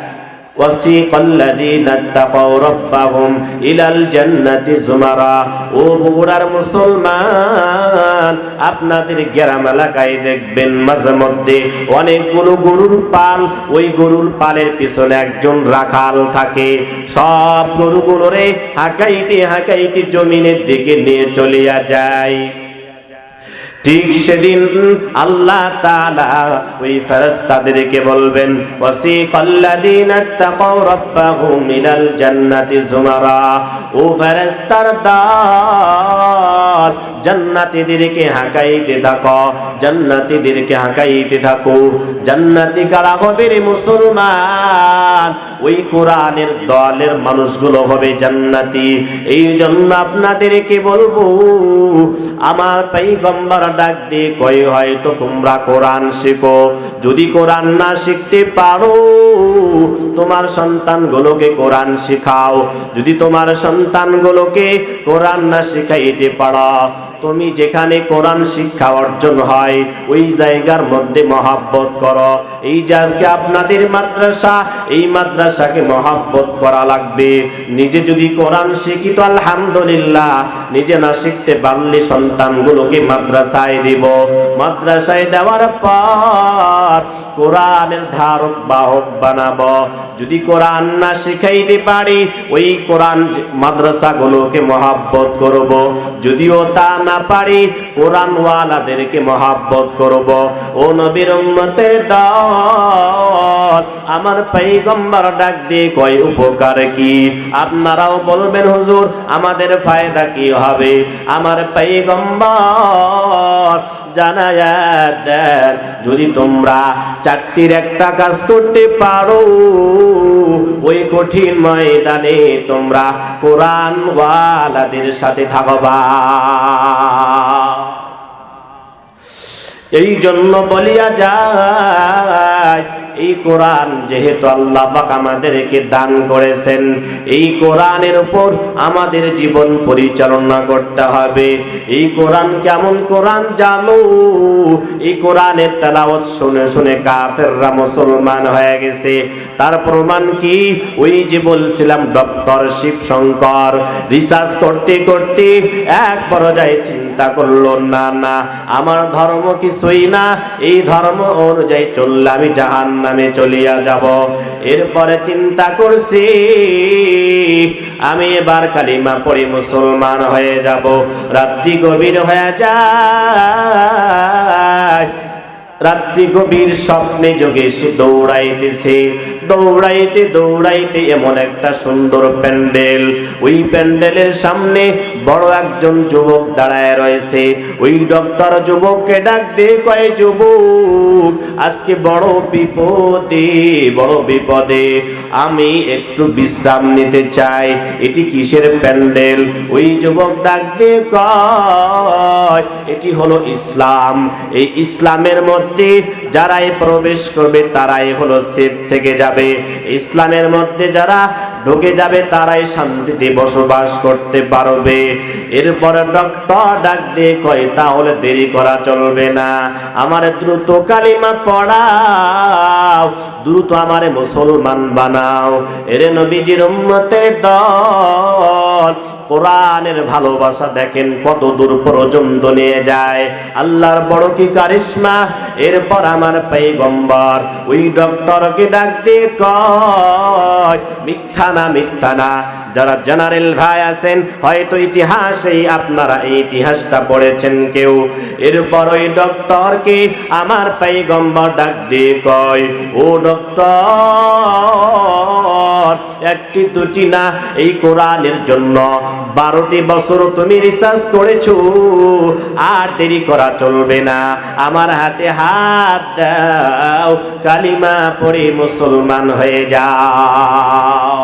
وَسِيقَ الَّذِينَ اتَّقَوْا رَبَّهُمْ إِلَى الْجَنَّةِ زُمَرًا। ও বগুড়ার মুসলমান, আপনাদের গ্রাম এলাকায় দেখবেন মাঝে মধ্যে অনেকগুলো গরুর পাল, ওই গরুর পালের পিছনে একজন রাখাল থাকে। সব গরুগুলোরে হাঁকাইতে হাঁকাইতে জমিনের দিকে নিয়ে চলিয়া যায়। ঠিক সেদিন আল্লাহ তাআলা ওই ফেরেশতাদেরকে বলবেন ওয়াসিকাল্লাযীনা তাকাউ রাব্বাহুম ইলাল জান্নাতি যুমারা। ও ফেরেশতার দল জান্নাতীদেরকে হাঁকাইতে থাকো, জান্নাতীদেরকে হাঁকাইতে থাকো। জান্নাতি কারা হবে রে মুসলমান? ওই কোরআনের দলের মানুষগুলো হবে জান্নাতি। এই জন্য আপনাদেরকে বলবো আমার পয়গম্বর ডাক দিয়ে কই হয়তো তোমরা কোরআন শিখো, যদি কোরআন না শিখতে পারো তোমার সন্তানগুলোকে কোরআন শিখাও। যদি তোমার সন্তানগুলোকে কোরআন না শিখাইতে পারো, তুমি যেখানে কোরআন শিক্ষা অর্জন হয় ওই জায়গার মধ্যে মহব্বত করো। এই যে আজকে আপনাদের মাদ্রাসা, এই মাদ্রাসাকে মহব্বত করা লাগবে। নিজে যদি কোরআন শিখি তো আলহামদুলিল্লাহ, নিজে না শিখতে পারলে সন্তানগুলোকে মাদ্রাসায় দিব। মাদ্রাসায় দেওয়ার পর কোরআনের ধারক বাহক বানাবো। যদি কোরআন না শিখাইতে পারি ওই কোরআন মাদ্রাসাগুলোকে মহব্বত করব। যদিও তা না পারি কোরআনওয়ালাদেরকে মহব্বত করব। ও নবীর উম্মতের দল, আমার পয়গম্বর ডাক দিয়ে কয় উপকার কি? আপনারাও বলবেন হুজুর আমাদের ফায়দা কি হবে? আমার পয়গম্বর জানায়া দেন যদি তোমরা চারটির একটা কাজ করতে পারো ওই কঠিন ময়দানে তোমরা কোরআন ওয়ালাদের সাথে থাকবা। এই জন্য বলিয়া যায় এই কোরআন যেহেতু আল্লাহ পাক আমাদেরকে দান করেছেন, এই কোরআনের উপর আমাদের জীবন পরিচালনা করতে হবে। এই কোরআন কেমন কোরআন জানো? এই কোরআনের তেলাওয়াত শুনে শুনে কাফেররা মুসলমান হয়ে গেছে। তার প্রমাণ কি? ওই যে বলছিলাম ডক্টর শিবশঙ্কর রিসার্চ করতে করতে এক পর্যায়ে চিন্তা করলো না না আমার ধর্ম কিছুই না, এই ধর্ম অনুযায়ী চললে আমি জাহান্নামে চলিয়া যাব। এরপরে চিন্তা করছি আমি এবার কালিমা পড়ে মুসলমান হয়ে যাব। রাত্রি গভীর হয়ে যায়, রাত্রি গভীর স্বপ্নে যোগে সে দৌড়াইতেছে দৌড়াইতে দৌড়াইতে এমন একটা সুন্দর প্যান্ডেল, ওই প্যান্ডেলের সামনে বড় একজন যুবক দাঁড়ায় রয়েছে। ওই ডক্টর যুবককে ডাক দিয়ে কয়, যুবক আজকে বড় বিপদে, আমি একটু বিশ্রাম নিতে চাই, এটি কিসের প্যান্ডেল? ওই যুবক ডাক দিয়ে কয়, এটি হলো ইসলাম। এই ইসলামের মধ্যে যারাই প্রবেশ করবে তারাই হলো সেফ থেকে যাবে। ইসলামের মধ্যে যারা ঢুকে যাবে তারাই শান্তিতে বসবাস করতে পারবে। এরপর ডক্টর ডাক দিয়ে কয়, তাহলে দেরি করা চলবে না, আমার দ্রুত কালিমা পড়াও, দ্রুত আমারে মুসলমান বানাও। এরে নবীজির উম্মতের দল, কোরআনের ভালোবাসা দেখেন কত দূর পর্যন্ত নিয়ে যায়। আল্লাহর বড় কি কারিশমা। এরপর আমার পয়গম্বর ওই ডক্টরকে ডাক দিয়ে কয়, মিথ্যা না, যারা জেনারেল ভাই আছেন হয়তো ইতিহাসেই আপনারা এই ইতিহাসটা পড়েছেন কেউ। এরপর ওই ডক্টরকে আমার পয়গম্বর ডাক দিয়ে কয়, ও ডক্টর, একটি দুটি না, এই কোরআনের জন্য 12টি বছর তুমি রিসার্চ করেছো, আর দেরি করা চলবে না, আমার হাতে হাত দাও, কালিমা পড়ে মুসলমান হয়ে যাও।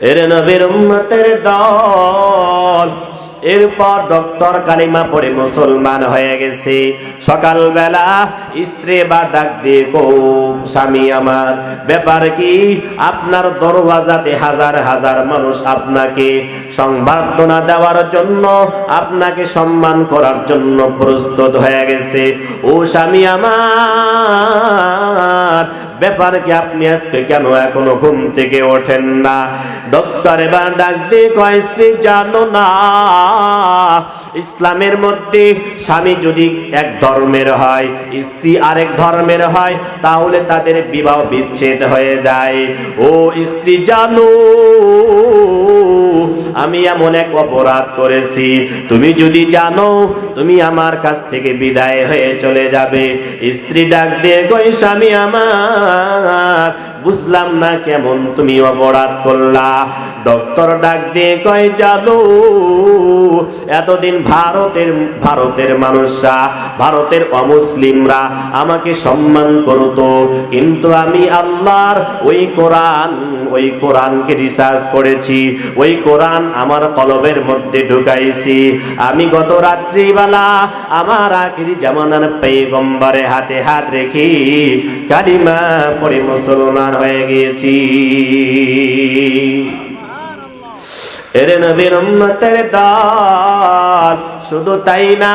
এর নবীর উম্মতের দল, এরপর ডক্টর কালিমা পড়ে মুসলমান হয়ে গেছে। সকালবেলা স্ত্রী বা ডাক দিয়ে কো, স্বামী আমার ব্যাপার কি? আপনার দরওয়াজাতে হাজার হাজার মানুষ আপনাকে সংবর্ধনা দেওয়ার জন্য, আপনাকে সম্মান করার জন্য প্রস্তুত হয়ে গেছে। ও স্বামী আমার, ব্যাপার কি? আপনি আজকে কেন এখনো ঘুম থেকে ওঠেন না? ডক্টর এবার ডাক দিয়ে কয়, স্ত্রী জানো না, ইসলামের মধ্যে স্বামী যদি এক ধর্মের হয়, স্ত্রী আরেক ধর্মের হয়, তাহলে তাদের বিবাহ বিচ্ছেদ হয়ে যায়। ও স্ত্রী জানো, আমি এমন এক অপরাধ করেছি, তুমি যদি জানো তুমি আমার কাছ থেকে বিদায় হয়ে চলে যাবে। স্ত্রী ডাক দিয়ে কয়, স্বামী আমার, বুঝলাম না কেমন তুমি অপরাধ করলা? ডক্টর ডাক দিয়ে কয়, জানো এতদিন ভারতের মানুষরা, ভারতের অমুসলিমরা আমাকে সম্মান করতো, কিন্তু আমি আল্লাহর ওই কোরআনকে রিসার্চ করেছি, ওই কোরআন আমার কলবের মধ্যে ঢুকাইছি। আমি গত রাত্রিবেলা আমার আখিরি জামানার পয়গম্বরে হাতে হাত রেখে কালিমা পড়ে মুসলমান হয়ে গিয়েছি। এর নবীর উম্মতের দল, শুধু তাই না,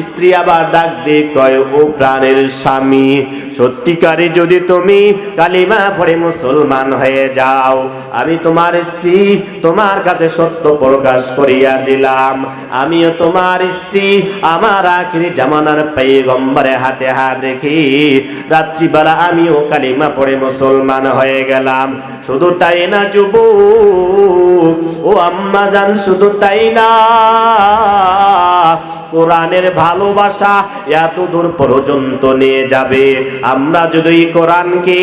স্ত্রী আবার ডাক দিয়ে কয়, ও প্রাণের স্বামী, সত্যিকারে যদি তুমি কালিমা পড়ে মুসলমান হয়ে যাও, আমি তোমার স্ত্রী, তোমার কাছে সত্য প্রকাশ করিয়া দিলাম, আমিও তোমার স্ত্রী আমার আখিরি জামানার পয়গম্বরে হাতে হাত রেখে রাত্রিবেলা আমিও কালিমা পড়ে মুসলমান হয়ে গেলাম। শুধু তাই না যুবক, ও আম্মা জান, শুধু তাই না, কোরআনের ভালোবাসা এত দূর পর্যন্ত নিয়ে যাবে। আমরা যদি কোরআনকে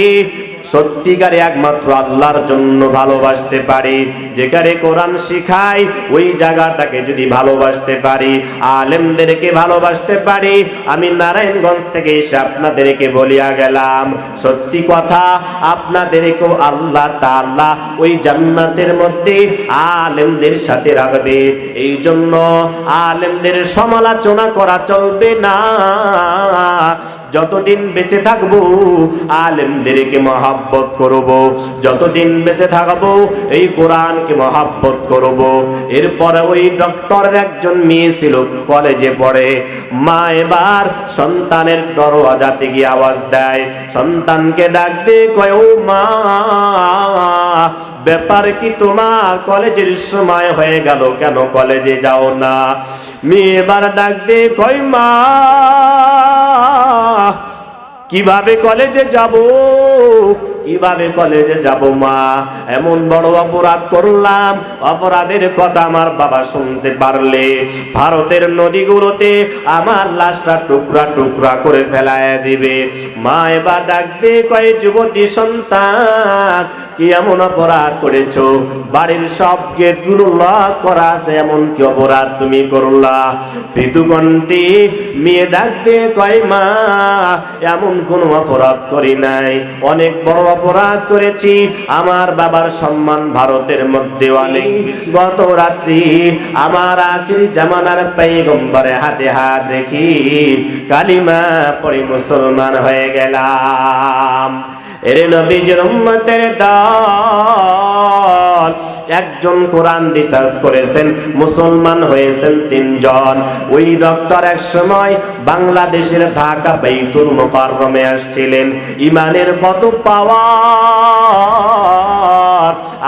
সত্যিকারে একমাত্র আল্লাহর জন্য ভালোবাসতে পারি, যেখানে কোরআন শিখায় ওই জায়গাটাকে যদি ভালোবাসতে পারি, আলেমদেরকে ভালোবাসতে পারি। আমি নারায়ণগঞ্জ থেকে এসে আপনাদেরকে বলিয়া গেলাম, সত্যি কথা, আপনাদেরকেও আল্লাহ তাআলা ওই জান্নাতের মধ্যে আলেমদের সাথে রাখবে। এই জন্য আলেমদের সমালোচনা করা চলবে না। যতদিন বেঁচে থাকবো আলেমদেরকে মহব্বত করব, যতদিন বেঁচে থাকবো এই কোরআনকে মহব্বত করব। এরপরে ওই ডক্টরের একজন মেয়ে ছিল, কলেজে পড়ে। মা এবার সন্তানের দরওয়াজাতে গিয়ে আওয়াজ দেয়, সন্তানকে ডাক দিয়ে কয়, ও মা, ব্যাপার কি তোমার? কলেজের সময় হয়ে গেল, কেন কলেজে যাও না? মেয়ে এবার ডাক দিয়ে কয়, মা, কিভাবে কলেজে যাব? কিভাবে কলেজে যাব মা? এমন বড় অপরাধ করলাম, অপরাধের কথা আমার বাবা শুনতে পারলে ভারতের নদীগুলোতে আমার লাশটা টুকরা টুকরা করে ফেলায় দিবে। মা এবার ডাক দিয়ে কয়, যুবতী সন্তান, কি এমন অপরাধ করেছো? বাড়ির সব গেটগুলো লক করা আছে, এমন কি অপরাধ তুমি করলা? পিতুকণ্ঠী মেয়ে ডাক দিয়ে কয়, মা এমন কোনো অপরাধ করি নাই, অনেক বড় অপরাধ করেছি। আমার বাবার সম্মান ভারতের মধ্যে অনেক। গত রাত্রি আমার আখিরি জামানার পয়গম্বরে হাতে হাত রেখি কালিমা পড়ে মুসলমান হয়ে গেলাম। এর নবীর উম্মতের দল একজন কোরআন রিসার্চ করেছেন, মুসলমান হয়েছেন 3 জন। ওই ডক্টর এক সময় বাংলাদেশের ঢাকা বাইতুল মুকাররমে আসছিলেন। ইমানের কত পাওয়ার!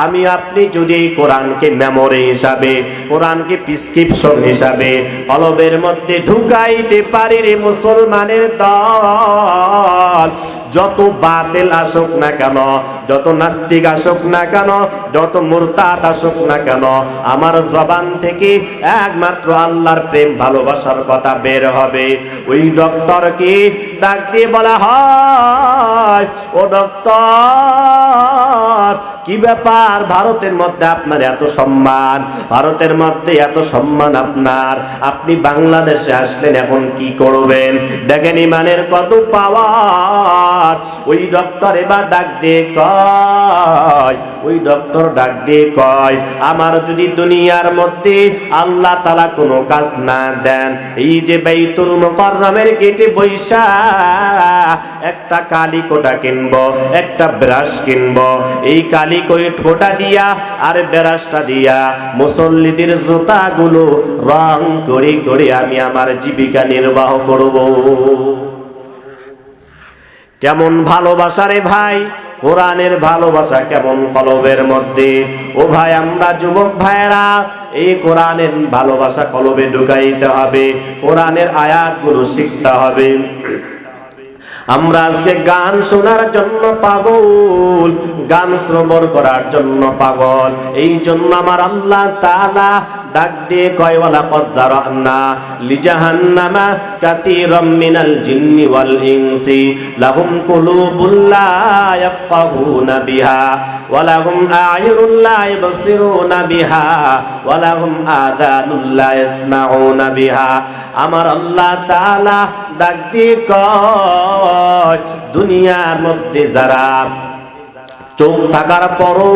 আমি আপনি যদি এই কোরআনকে মেমোরি হিসাবে, কোরআনকে প্রেসক্রিপশন হিসাবে কলবের মধ্যে ঢুকাইতে পারি রে মুসলমানের দল, যত বাতিল আসুক না কেন, যত নাস্তিক আসুক না কেন, যত মুরতাদ আসুক না কেন, আমার জবান থেকে একমাত্র আল্লাহর প্রেম ভালোবাসার কথা বের হবে। ওই ডক্টরকে ডাক দিয়ে বলা হয়, ও ডক্টর, কি ব্যাপার? ভারতের মধ্যে আপনার এত সম্মান, ভারতের মধ্যে এত সম্মান আপনার, আপনি বাংলাদেশে আসলেন, এখন কি করবেন? দেখেন ইমানের কত পাওয়ার। ওই ডক্টর এবার ডাক দিয়ে কয়, ওই ডক্টর ডাক দিয়ে কয়, আমার যদি দুনিয়ার মধ্যে আল্লাহ তাআলা কোনো কাজ না দেন, এই যে বাইতুল মুকাররমের গেটে বৈশা একটা কালিকোটা কিনবো, একটা ব্রাশ কিনবো, এই কালিকোটা দিয়া আর ব্রাশটা দিয়া মুসল্লিদের জুতাগুলো রং করে করে আমি আমার জীবিকা নির্বাহ করব। কেমন ভালোবাসা রে ভাই! কোরআনের ভালোবাসা কেমন কলবের মধ্যে! ও ভাই, আমরা যুবক ভাইরা এই কোরআনের ভালোবাসা কলবে ঢুকাইতে হবে, কোরআনের আয়াতগুলো শিখতে হবে। আমরা আজকে গান শোনার জন্য পাগল, গান শ্রবণ করার জন্য পাগল। এই জন্য আমার আল্লাহ তাআলা ডাক দিয়ে কয়, ওয়ালা কদ্দারানা লিজাহান্নামা কাসীরাম মিনাল জিন্নি ওয়াল ইনসি লাহুম কুলুবুল লা ইয়াফকাহুনা বিহা ওয়া লাহুম আ'য়ুনুন লা ইবসিরুনা বিহা ওয়া লাহুম আযানুন লা ইয়াসমাউনা বিহা। আমার আল্লাহ তাআলা ডাক দিয়ে কয়, দুনিয়ার মধ্যে যারা চোখ থাকার পরও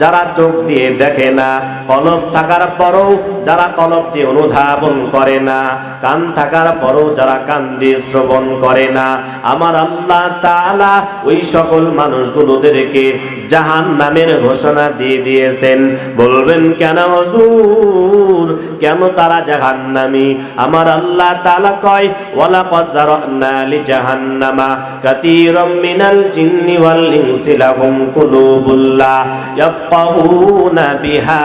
যারা চোখ দিয়ে দেখে না, কলব থাকার পরও যারা কলব দিয়ে অনুধাবন করে না, কান থাকার পরও যারা কান দিয়ে শ্রবণ করে না, আমার আল্লাহ তাআলা ওই সকল মানুষগুলোদেরকে জাহান্নামের ঘোষণা দিয়ে দিয়েছেন। বলবেন কেন হুজুর, কেন তারা জাহান্নামী? আমার আল্লাহ তাআলা কয়, ওয়ালাকাদ যারানা লিজাহান্নামা কাসীরাম মিনাল জিন্নি ওয়াল ইনসি লাহুম কুলুবুল লা ইয়াফকাহুনা বিহা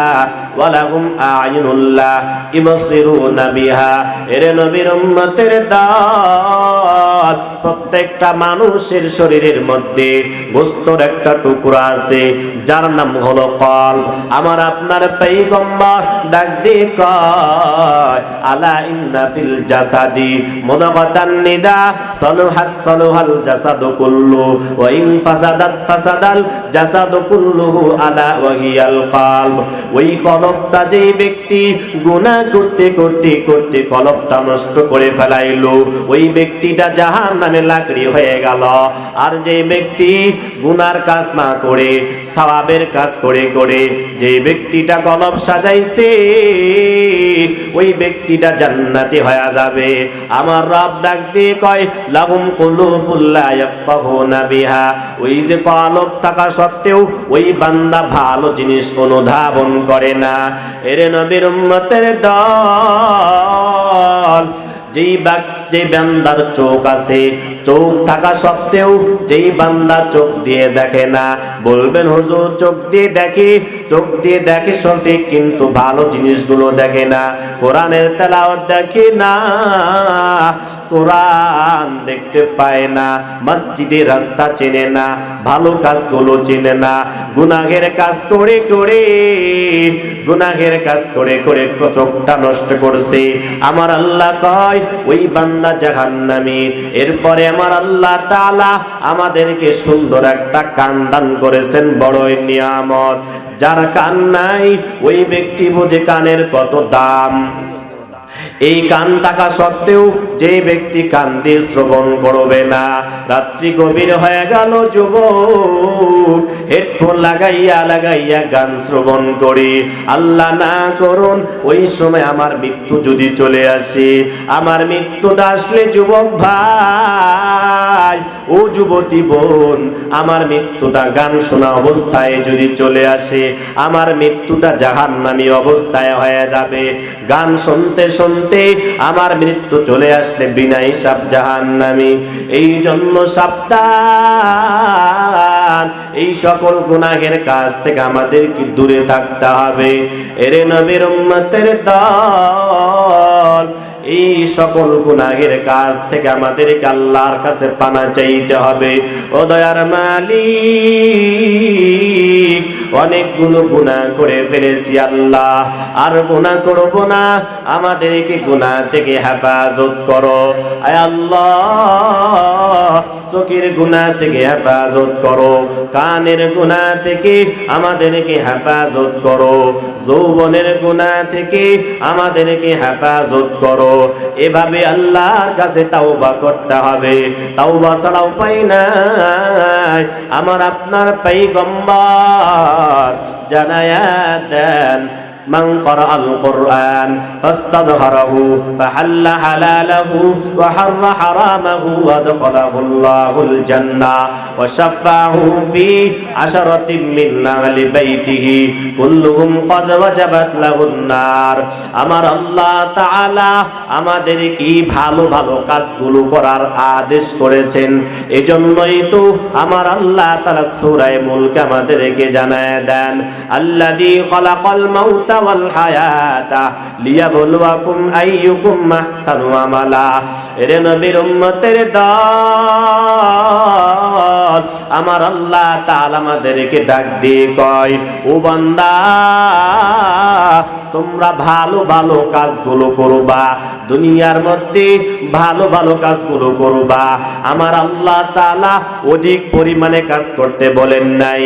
ওয়া লাহুম আ'য়ুনুন লা ইবসিরুনা বিহা। এর নবীর উম্মতের দল, প্রত্যেকটা মানুষের শরীরের মধ্যে গোশতের একটা টুকরা আছে, যার নাম হলো কলব। আমার আপনার পয়গম্বর ডাক দিয়ে কয়, আলা ইন্না ফিল জাসাদি মুদগাতান নিদা সালুহাত সালুহাল জাসাদু কুল্লু ওয়া ইন ফাসাদাত ফাসাদাল জাসাদু কুল্লুহু আলা ওয়া হিয়াল কলব। ওই কলবটা যে ব্যক্তি গুনাহ করতে করতে করতে কলবটা নষ্ট করে ফেলাইলো, ওই ব্যক্তিটা জাহান্নামে লাকড়ি হয়ে গেল। আর যে ব্যক্তি গুনার কাজ না করে সওয়াবের কাজ করে করে যে ব্যক্তিটা কলব সাজাইছে, ওই ব্যক্তিটা জান্নাতি হয়ে যাবে। আমার রব ডাক দিয়ে কয়, লাহুম কুলুবুল লা ইয়াফকাহুনা বিহা। ওই যে কলব থাকা সত্ত্বেও ওই বান্দা ভালো জিনিস অনুধাবন করে না। এর নবীর উম্মতের দল, যেই বান্দার চোখ আছে, চোখ থাকা সত্ত্বেও যেই বান্দা চোখ দিয়ে দেখে না, বলবেন হুজুর চোখ দিয়ে দেখে সঠিক, কিন্তু ভালো জিনিসগুলো দেখে না, কোরআনের তেলাওয়াত দেখে না, কোরআন গান দেখতে পায় না, মসজিদের রাস্তা চেনে না, ভালো কাজগুলো চেনে না, গুনাহের কাজ করে করে চোখটা নষ্ট করছে। আমার আল্লাহ কয় ওই বান্দা জাহান্নামী। এরপরে আমার আল্লাহ তাআলা আমাদেরকে সুন্দর একটা কান দান করেছেন, বড়ই নিয়ামত। যার কান নাই ওই ব্যক্তি বোঝে কানের কত দাম। এই কান থাকা সত্ত্বেও যে ব্যক্তি কান দিয়ে শ্রবণ করবে না, রাত্রি গভীর হয়ে গেল, যুবক হেডফোন লাগাইয়া গান শ্রবণ করি, আল্লাহ না করুন ওই সময় আমার মৃত্যু যদি চলে আসে, আমার মৃত্যুটা আসলে যুবক ভাই ও যুবতী বোন, আমার মৃত্যুটা গান শোনা অবস্থায় যদি চলে আসে, আমার মৃত্যুটা জাহান্নামী অবস্থায় হয়ে যাবে। গান শুনতে শুনতে আমার মৃত্যু চলে আসলে বিনা হিসাব জাহান্নামী। এই জন্য সাবধান, এই সকল গুনাহের কাজ থেকে আমাদেরকে দূরে থাকতে হবে। এরে নবীর উম্মতের দল, এই সকল গুনাহের কাজ থেকে আমাদেরকে আল্লাহর কাছে পানা চাইতে হবে। ও দয়ার মালিক, অনেকগুলো গুনাহ করে ফেলেছি আল্লাহ, আর গুনাহ করব না, আমাদেরকে গুনাহ থেকে হেফাজত করো। আয় আল্লাহ, চোখের গুনাহ থেকে হেফাজত করো, কানের গুনাহ থেকে আমাদেরকে হেফাজত করো, যৌবনের গুনাহ থেকে আমাদেরকে হেফাজত করো। এভাবে আল্লাহর কাছে তাওবা করতে হবে, তাওবা ছাড়া উপায় নাই। আমার আপনার পয়গম্বর জানায়া দেন, من قرأ القرآن فاستظهره فحل حلاله وحر حرامه وادخله الله الجنة وشفعه في 10 من أهل بيته كلهم قد وجبت له النار। আমার আল্লাহ তাআলা আমাদেরকে ভালো ভালো কাজগুলো করার আদেশ করেছেন। এজন্যই তো আমার আল্লাহ তাআলা সূরা মুলক আমাদেরকে জানায় দেন, আল্লাযী খালাকাল মাউতা ওয়াল হায়াতা লিয়াবলুয়াকুম আইয়ুকুম আহসানু আমালা। এরে নবীর উম্মতের দল, আমার আল্লাহ তাআলা আমাদেরকে ডাক দিয়ে কয়, ও বান্দা, তোমরা ভালো ভালো কাজগুলো করবা, দুনিয়ার মধ্যে ভালো ভালো কাজগুলো করবা। আমার আল্লাহ তাআলা অধিক পরিমাণে কাজ করতে বলেন নাই,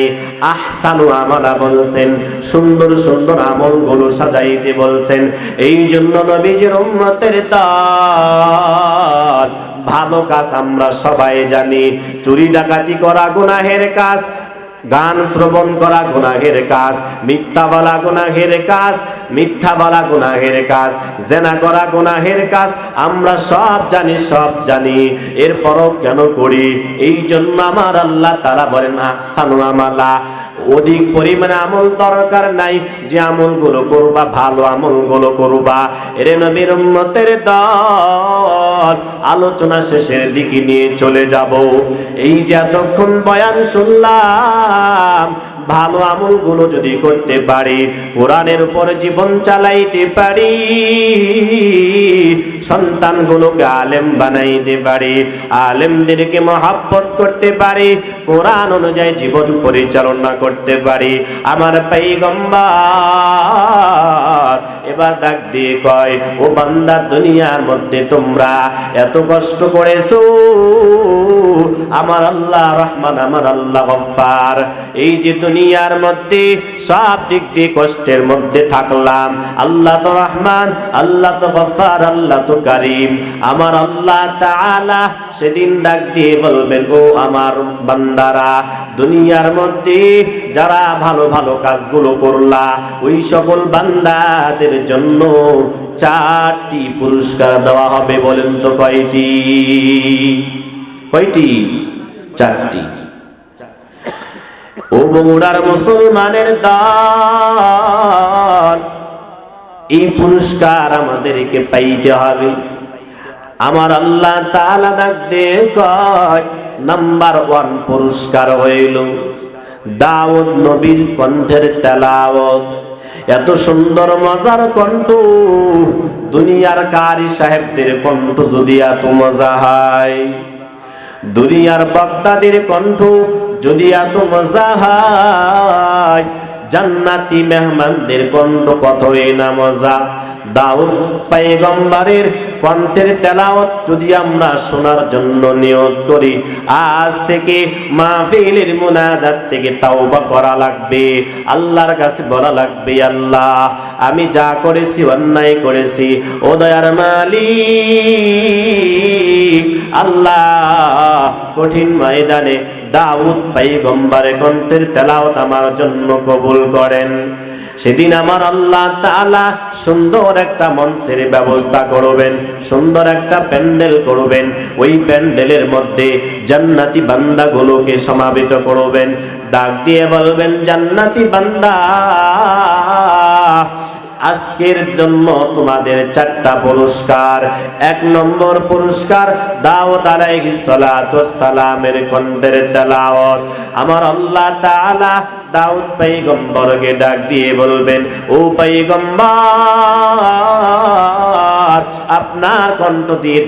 আহসানু আমালা বলছেন, সুন্দর সুন্দর আমলগুলো সাজাইতে বলছেন। এই জন্য নবীজির উম্মতের দল, ভালো কাজ আমরা সবাই জানি, চুরি ডাকাতি করা গুনাহের কাজ, গান শ্রবণ করা গুনাহের কাজ, মিথ্যা বলা গুনাহের কাজ, মিথ্যা বলা গুনাহের কাজ, জেনা করা গুনাহের কাজ, আমরা সব জানি, এরপরও কেন করি? এই জন্য আমার আল্লাহ তাআলা বলেন আহসানু আমালা, অধিক পরিমাণে আমল দরকার নাই, যে আমলগুলো করবা ভালো আমলগুলো করবা। এরে নবীর উম্মতের দল, আলোচনা শেষের দিকে নিয়ে চলে যাব। এই যে এতক্ষণ বয়ান শুনলাম, ভালো আমলগুলো যদি করতে পারি, কোরআনের উপর জীবন চালাইতে পারি, সন্তানগুলোকে আলেম বানাইতে পারি, আলেমদেরকে মহব্বত করতে পারি, কোরআন অনুযায়ী জীবন পরিচালনা করতে পারি, আমার পয়গম্বর এবার ডাক দিয়ে কয়, ও বান্দা, দুনিয়ার মধ্যে তোমরা এত কষ্ট করেছো, আমার আল্লাহ রহমান, আমার আল্লাহ গফফার, এই যে দুনিয়ার মধ্যে সব দিক দিয়ে কষ্টের মধ্যে থাকলাম, আল্লাহ তো রহমান, আল্লাহ তো গফফার, আল্লাহ তো কারীম। আমার আল্লাহ তাআলা সেদিন ডাক দিয়ে বলবেন, ও আমার বান্দারা, দুনিয়ার মধ্যে যারা ভালো ভালো কাজগুলো করলা, ওই সকল বান্দাদের জন্য 4টি পুরস্কার দেওয়া হবে। বলেন তো কয়টি? কয়টি? 4টি। ও বগুড়ার মুসলমানের দল, এই পুরস্কার আমাদেরকে পাইতে হবে। আমার আল্লাহ তাআলা ডাক দিয়ে কয়, নাম্বার 1 পুরস্কার হইল দাউদ নবীর কণ্ঠের তেলাওয়াত। এত সুন্দর মজার কণ্ঠ, দুনিয়ার কারি সাহেবদের কণ্ঠ যদি এত মজা হয়, দুনিয়ার বক্তাদের কণ্ঠ যদি এত মজা হয়, জান্নাতি মেহমানদের কণ্ঠ কতই না মজা। দাউদ পয়গম্বরের কণ্ঠের তেলাওয়াত যদি আমরা শোনার জন্য নিয়ত করি, আজ থেকে মাহফিলের মুনাজাত থেকে তাওবা করা লাগবে, আল্লাহর কাছে বলা লাগবে, আল্লাহ আমি যা করেছি অন্যায় করেছি, ও দয়ার মালিক আল্লাহ কঠিন ময়দানে দাউদ পয়গম্বরের কণ্ঠের তেলাওয়াত আমার জন্য কবুল করেন। সেদিন আমার আল্লাহ তাআলা সুন্দর একটা মঞ্চের ব্যবস্থা করবেন, সুন্দর একটা প্যান্ডেল করবেন, ওই প্যান্ডেলের মধ্যে জান্নাতি বান্দাগুলোকে সমাবেত করবেন, ডাক দিয়ে বলবেন, জান্নাতি বান্দা আজকের জন্য তোমাদের 4টা পুরস্কার। 1 নম্বর পুরস্কার দাউদ আলাইহিস সালাতু ওয়াস সালামের কণ্ঠের তেলাওয়াত। আমার আল্লাহ তাআলা দাউদ পয়গম্বরকে ডাক দিয়ে বলবেন, ও পয়গম্বর আপনার কণ্ঠ দিয়ে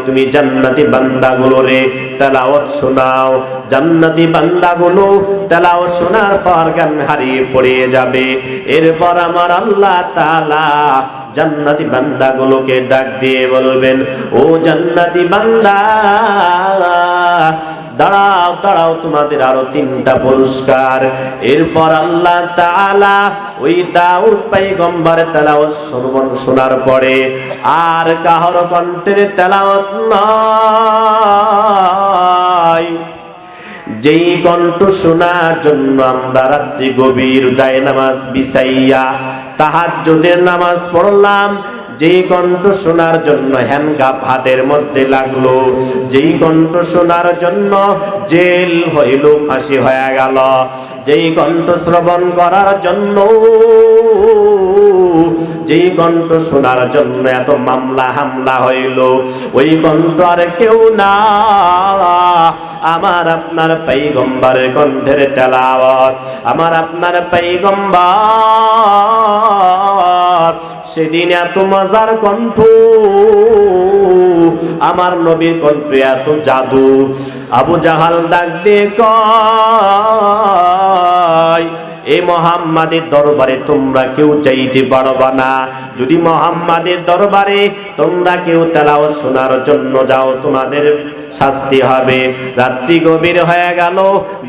তুমি জান্নাতি বান্দাগুলোরে তেলাওয়াত শোনাও। জান্নাতি বান্দাগুলো তেলাওয়াত শোনার পর জ্ঞান হারিয়ে পড়ে যাবে। এরপর আমার আল্লাহ তাআলা জান্নাতি বান্দাগুলোকে ডাক দিয়ে বলবেন, ও জান্নাতি বান্দা দাঁড়াও দাঁড়াও, তোমাদের আরো 3টা পুরস্কার। এরপর আল্লাহ তাআলা ওই দাউদ পয়গম্বরের তেলাওয়াত শোনার পরে আর কাহার কণ্ঠের তেলাওয়াত নয়, যেই কণ্ঠ শোনার জন্য আমরা রাত্রি গভীর জায়নামাজ বিছাইয়া তাহাজ্জুদের নামাজ পড়লাম, যেই কণ্ঠ শোনার জন্য হ্যান্ডকাপ হাতের মধ্যে লাগলো, যেই কণ্ঠ শোনার জন্য জেল হইল, ফাঁসি হয়ে গেল, যেই কণ্ঠ শ্রবণ করার জন্য, যেই কণ্ঠ শোনার জন্য এত মামলা হামলা হইল, ওই কণ্ঠ আর কেউ না, আমার আপনার পয়গম্বরের কণ্ঠের তেলাওয়াত। আমার আপনার পয়গম্বর সেদিন এত মজার কণ্ঠ, আমার নবীর কণ্ঠ এত জাদু। আবু জাহাল ডাক দিয়ে কয়, এই মুহাম্মাদের দরবারে তোমরা কেউ চাইতে পারবা না, যদি মুহাম্মাদের দরবারে তোমরা কেউ তেলাওয়াত শোনার জন্য যাও তোমাদের শাস্তি হবে। রাত্রি গভীর হয়ে গেল,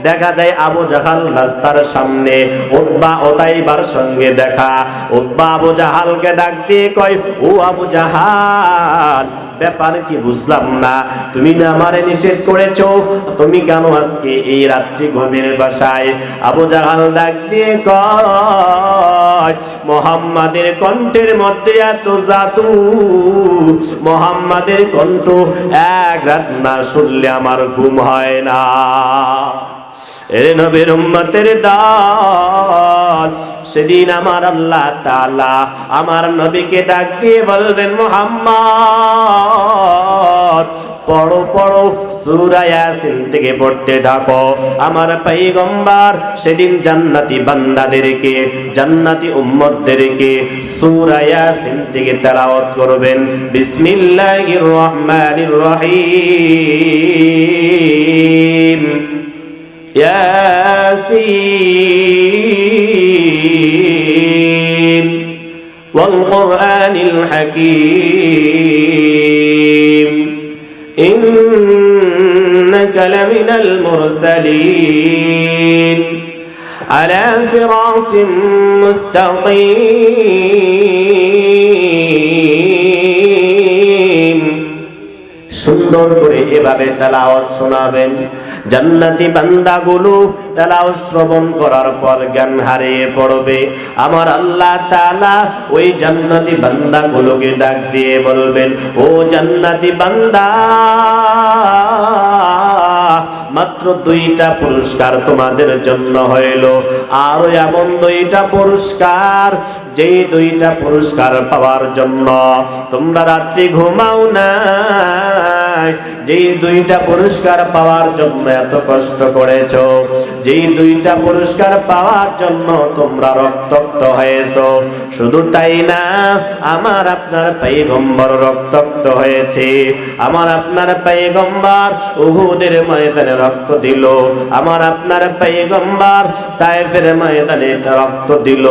দেখা যায় আবু জাহাল রাস্তার সামনে, উতবা ওতাইবার সঙ্গে দেখা। উতবা আবু জাহালকে ডাক দিয়ে কয়, ও আবু জাহাল ব্যাপার কি বুঝলাম না, তুমি না আমারে নিষেধ করেছো, তুমি কেন আজকে এই রাত্রি গভীর বাসায়? আবু জাহাল ডাক দিয়ে কয়, মুহাম্মাদের কণ্ঠের মধ্যে এত জাদু, মুহাম্মাদের কণ্ঠ এক রাত না শুনলে আমার ঘুম হয় না। এর নবীর উম্মতের দল, সেদিন আমার আল্লাহ তাআলা আমার নবীকে ডাক দিয়ে বলবেন, মুহাম্মদ পড়ো পড়ো, সূরা ইয়াসিন থেকে পড়তে থাকো। আমার পয়গম্বর সেদিন জান্নাতি বান্দাদেরকে, জান্নাতি উম্মতদেরকে সূরা ইয়াসিন থেকে তেলাওয়াত করবেন। বিসমিল্লাহির রহমানির রহিম, ইয়াসিন ওয়াল কুরআনিল হাকীম, ইন্নাকা লামিনাল মুরসালিন আলা সিরাতিম মুস্তাকিম। সুন্দর করে এভাবে তেলাওয়াত শোনাবেন। জান্নাতি বান্দাগুলো তেলাওয়াত শ্রবণ করার পর জ্ঞান হারিয়ে পড়বে। আমার আল্লাহ তাআলা ওই জান্নাতি বান্দাগুলোকে ডাক দিয়ে বলবেন, ও জান্নাতি বান্দা, মাত্র 2টা পুরস্কার তোমাদের জন্য হইল, আর এমন 2টা পুরস্কার, যেই 2টা পুরস্কার পাওয়ার জন্য তোমরা রাত্রি ঘুমাও নাই, যেই দুইটা পুরস্কার পাওয়ার জন্য এত কষ্ট করেছো, যেই দুইটা পুরস্কার পাওয়ার জন্য তোমরা রক্তাক্ত হয়েছো, শুধু তাই না আমার আপনার পয়গম্বর রক্তাক্ত হয়েছে, আমার আপনার পয়গম্বর উহুদের ময়দানে রক্ত দিল, আমার আপনার পয়গম্বর তায়েফের ময়দানে রক্ত দিল।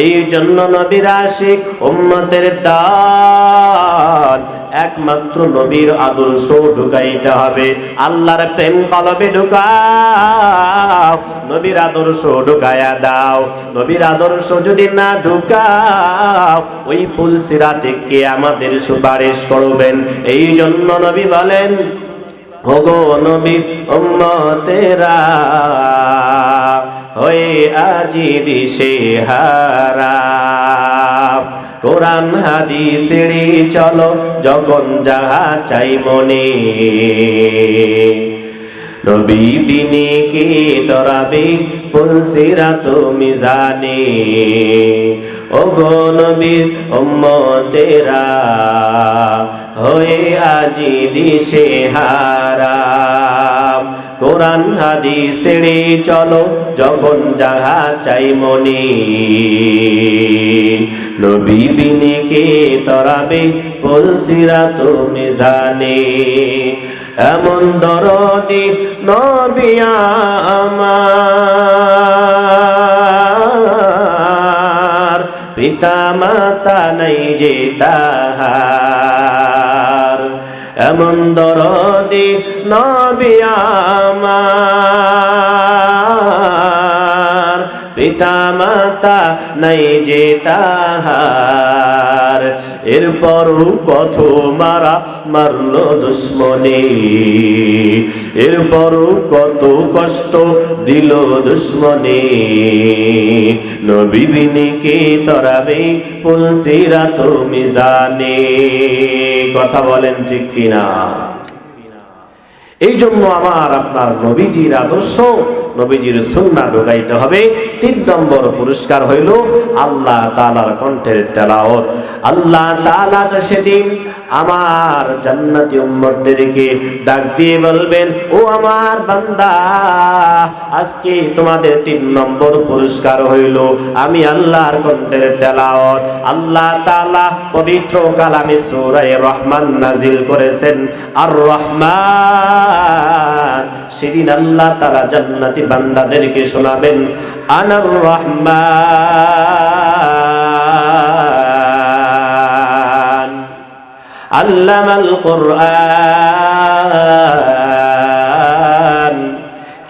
এই জন্য নবীর আশিক উম্মতের দান একমাত্র নবীর আদর্শ ঢুকাইতে হবে। আল্লাহর প্রেম কলবে ঢুকাও, নবীর আদর্শ ঢুকায়া দাও। নবীর আদর্শ যদি না ঢুকাও, ওই পুল সিরাতে কে আমাদের সুপারিশ করবেন? এই জন্য নবী বলেন, ওগো নবী উম্মতেরা হয়ে আজি দিশেহারা, কোরআন হাদিস ছেড়ে চলো জগন যাহা চাই মনে, নবী বিনে কে তরাবে পুল সিরাত মিজানে। ওগো নবীর উম্মতেরা হয়ে আজি দিশেহারা, কোরআন হাদিস ছেড়ে চলো জগন যাহা চাই মনে, নবী বিনে কে তরাবে পুল সিরাত মিজানে। এমন দরদি নবী আমার, পিতা মাতা নাই যে তাহার, এমন দরদি নবী আমার, পিতা মাতা নাই যে তাহার, এরপরও কত মারা মারলো দুশ্মনে, এরপরও কত কষ্ট দিল দুশ্মনে, নবী বিনে কে তরাবে পুল সিরাত মিজানে। কথা বলেন ঠিক কিনা? এই জন্য আমার আপনার নবীজির আদর্শ, নবীজির সুন্নাহ ঢুকাইতে হবে। 3 নম্বর পুরস্কার হইল আল্লাহ তাআলার কণ্ঠের তেলাওয়াত। আল্লাহ তাআলা সেদিন আমার জান্নাতি উম্মতদেরকে ডাক দিয়ে বলবেন, ও আমার বান্দা, আজকে তোমাদের 3 নম্বর পুরস্কার হইল আমি আল্লাহর কণ্ঠের তেলাওয়াত। আল্লাহ তাআলা পবিত্র কালামে সূরা রহমান নাজিল করেছেন, আর রহমান। সেদিন আল্লাহ তাআলা জান্নাতি বান্দাদেরকে শোনাবেন, আনার রহমান আল্লামাল কুরআন।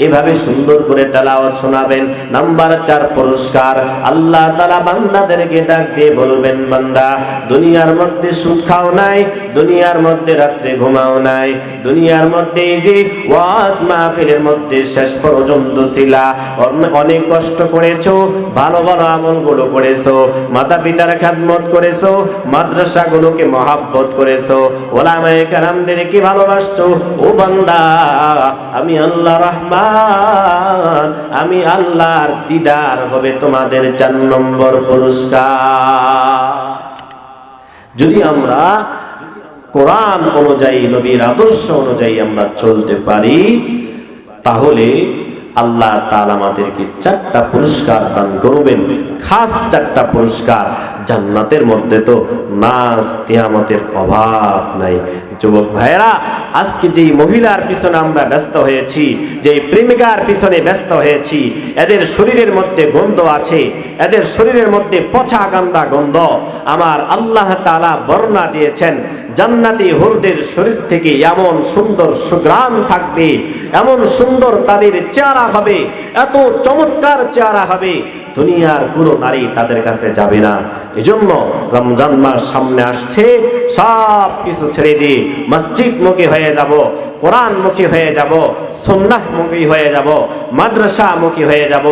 এভাবে সুন্দর করে তেলাওয়াত শোনাবেন। নাম্বার 4 পুরস্কার, আল্লাহ তাআলা বান্দাদেরকে ডাক দিয়ে বলবেন, বান্দা, দুনিয়ার মধ্যে সুখ খাও নাই, দুনিয়ার মধ্যে রাত্রে ঘুমাও নাই, দুনিয়ার মধ্যে এই যে ওয়াজ মাহফিলের মধ্যে শেষ পর্যন্ত ছিলা, অনেক কষ্ট করেছো, ভালো ভালো আমলগুলো করেছো, মাতা পিতার খেদমত করেছো, মাদ্রাসাগুলোকে মহাব্বত করেছো, ওলামায়ে কেরামদেরকে ভালোবাসছো। ও বান্দা, আমি আল্লাহ রহমান, আমি আল্লাহর দিদার হবে তোমাদের 4 নম্বর পুরস্কার। যদি আমরা কোরআন অনুযায়ী, নবীর আদর্শ অনুযায়ী আমরা চলতে পারি, তাহলে আল্লাহ তাআলা আমাদেরকে 4টা পুরস্কার দান করবেন। খাস 4টা পুরস্কার। জান্নাতের মধ্যে তো নাজ কিয়ামতের অভাব নাই। যুবক ভাইরা, আজকে যেই মহিলার পিছনে আমরা ব্যস্ত হয়েছি, যেই প্রেমিকার পিছনে ব্যস্ত হয়েছি, এদের শরীরের মধ্যে গন্ধ আছে, এদের শরীরের মধ্যে পচা গান্দা গন্ধ। আমার আল্লাহ তাআলা বর্ণনা দিয়েছেন, জান্নাতি হুরদের শরীর থেকে এমন সুন্দর সুঘ্রাণ থাকবে, এমন সুন্দর তাদের চেহারা হবে, এত চমৎকার চেহারা হবে, দুনিয়ার কোনো নারী তাদের কাছে যাবে না। এজন্য রমজান মাস সামনে আসছে, সব কিছু ছেড়ে দিয়ে মসজিদ মুখী হয়ে যাব, কোরআন মুখী হয়ে যাব, সুন্নাহ মুখী হয়ে যাব, মাদ্রাসা মুখী হয়ে যাব।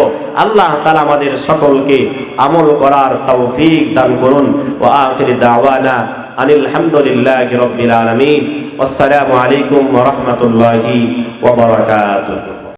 আল্লাহ তাআলা আমাদের সকলকে আমল করার তৌফিক দান করুন। ওয়া আখিরু দাওয়ানা আনিল হামদুলিল্লাহি রাব্বিল আলামিন। আসসালামু আলাইকুম ওয়া রাহমাতুল্লাহি ওয়া বারাকাতুহু।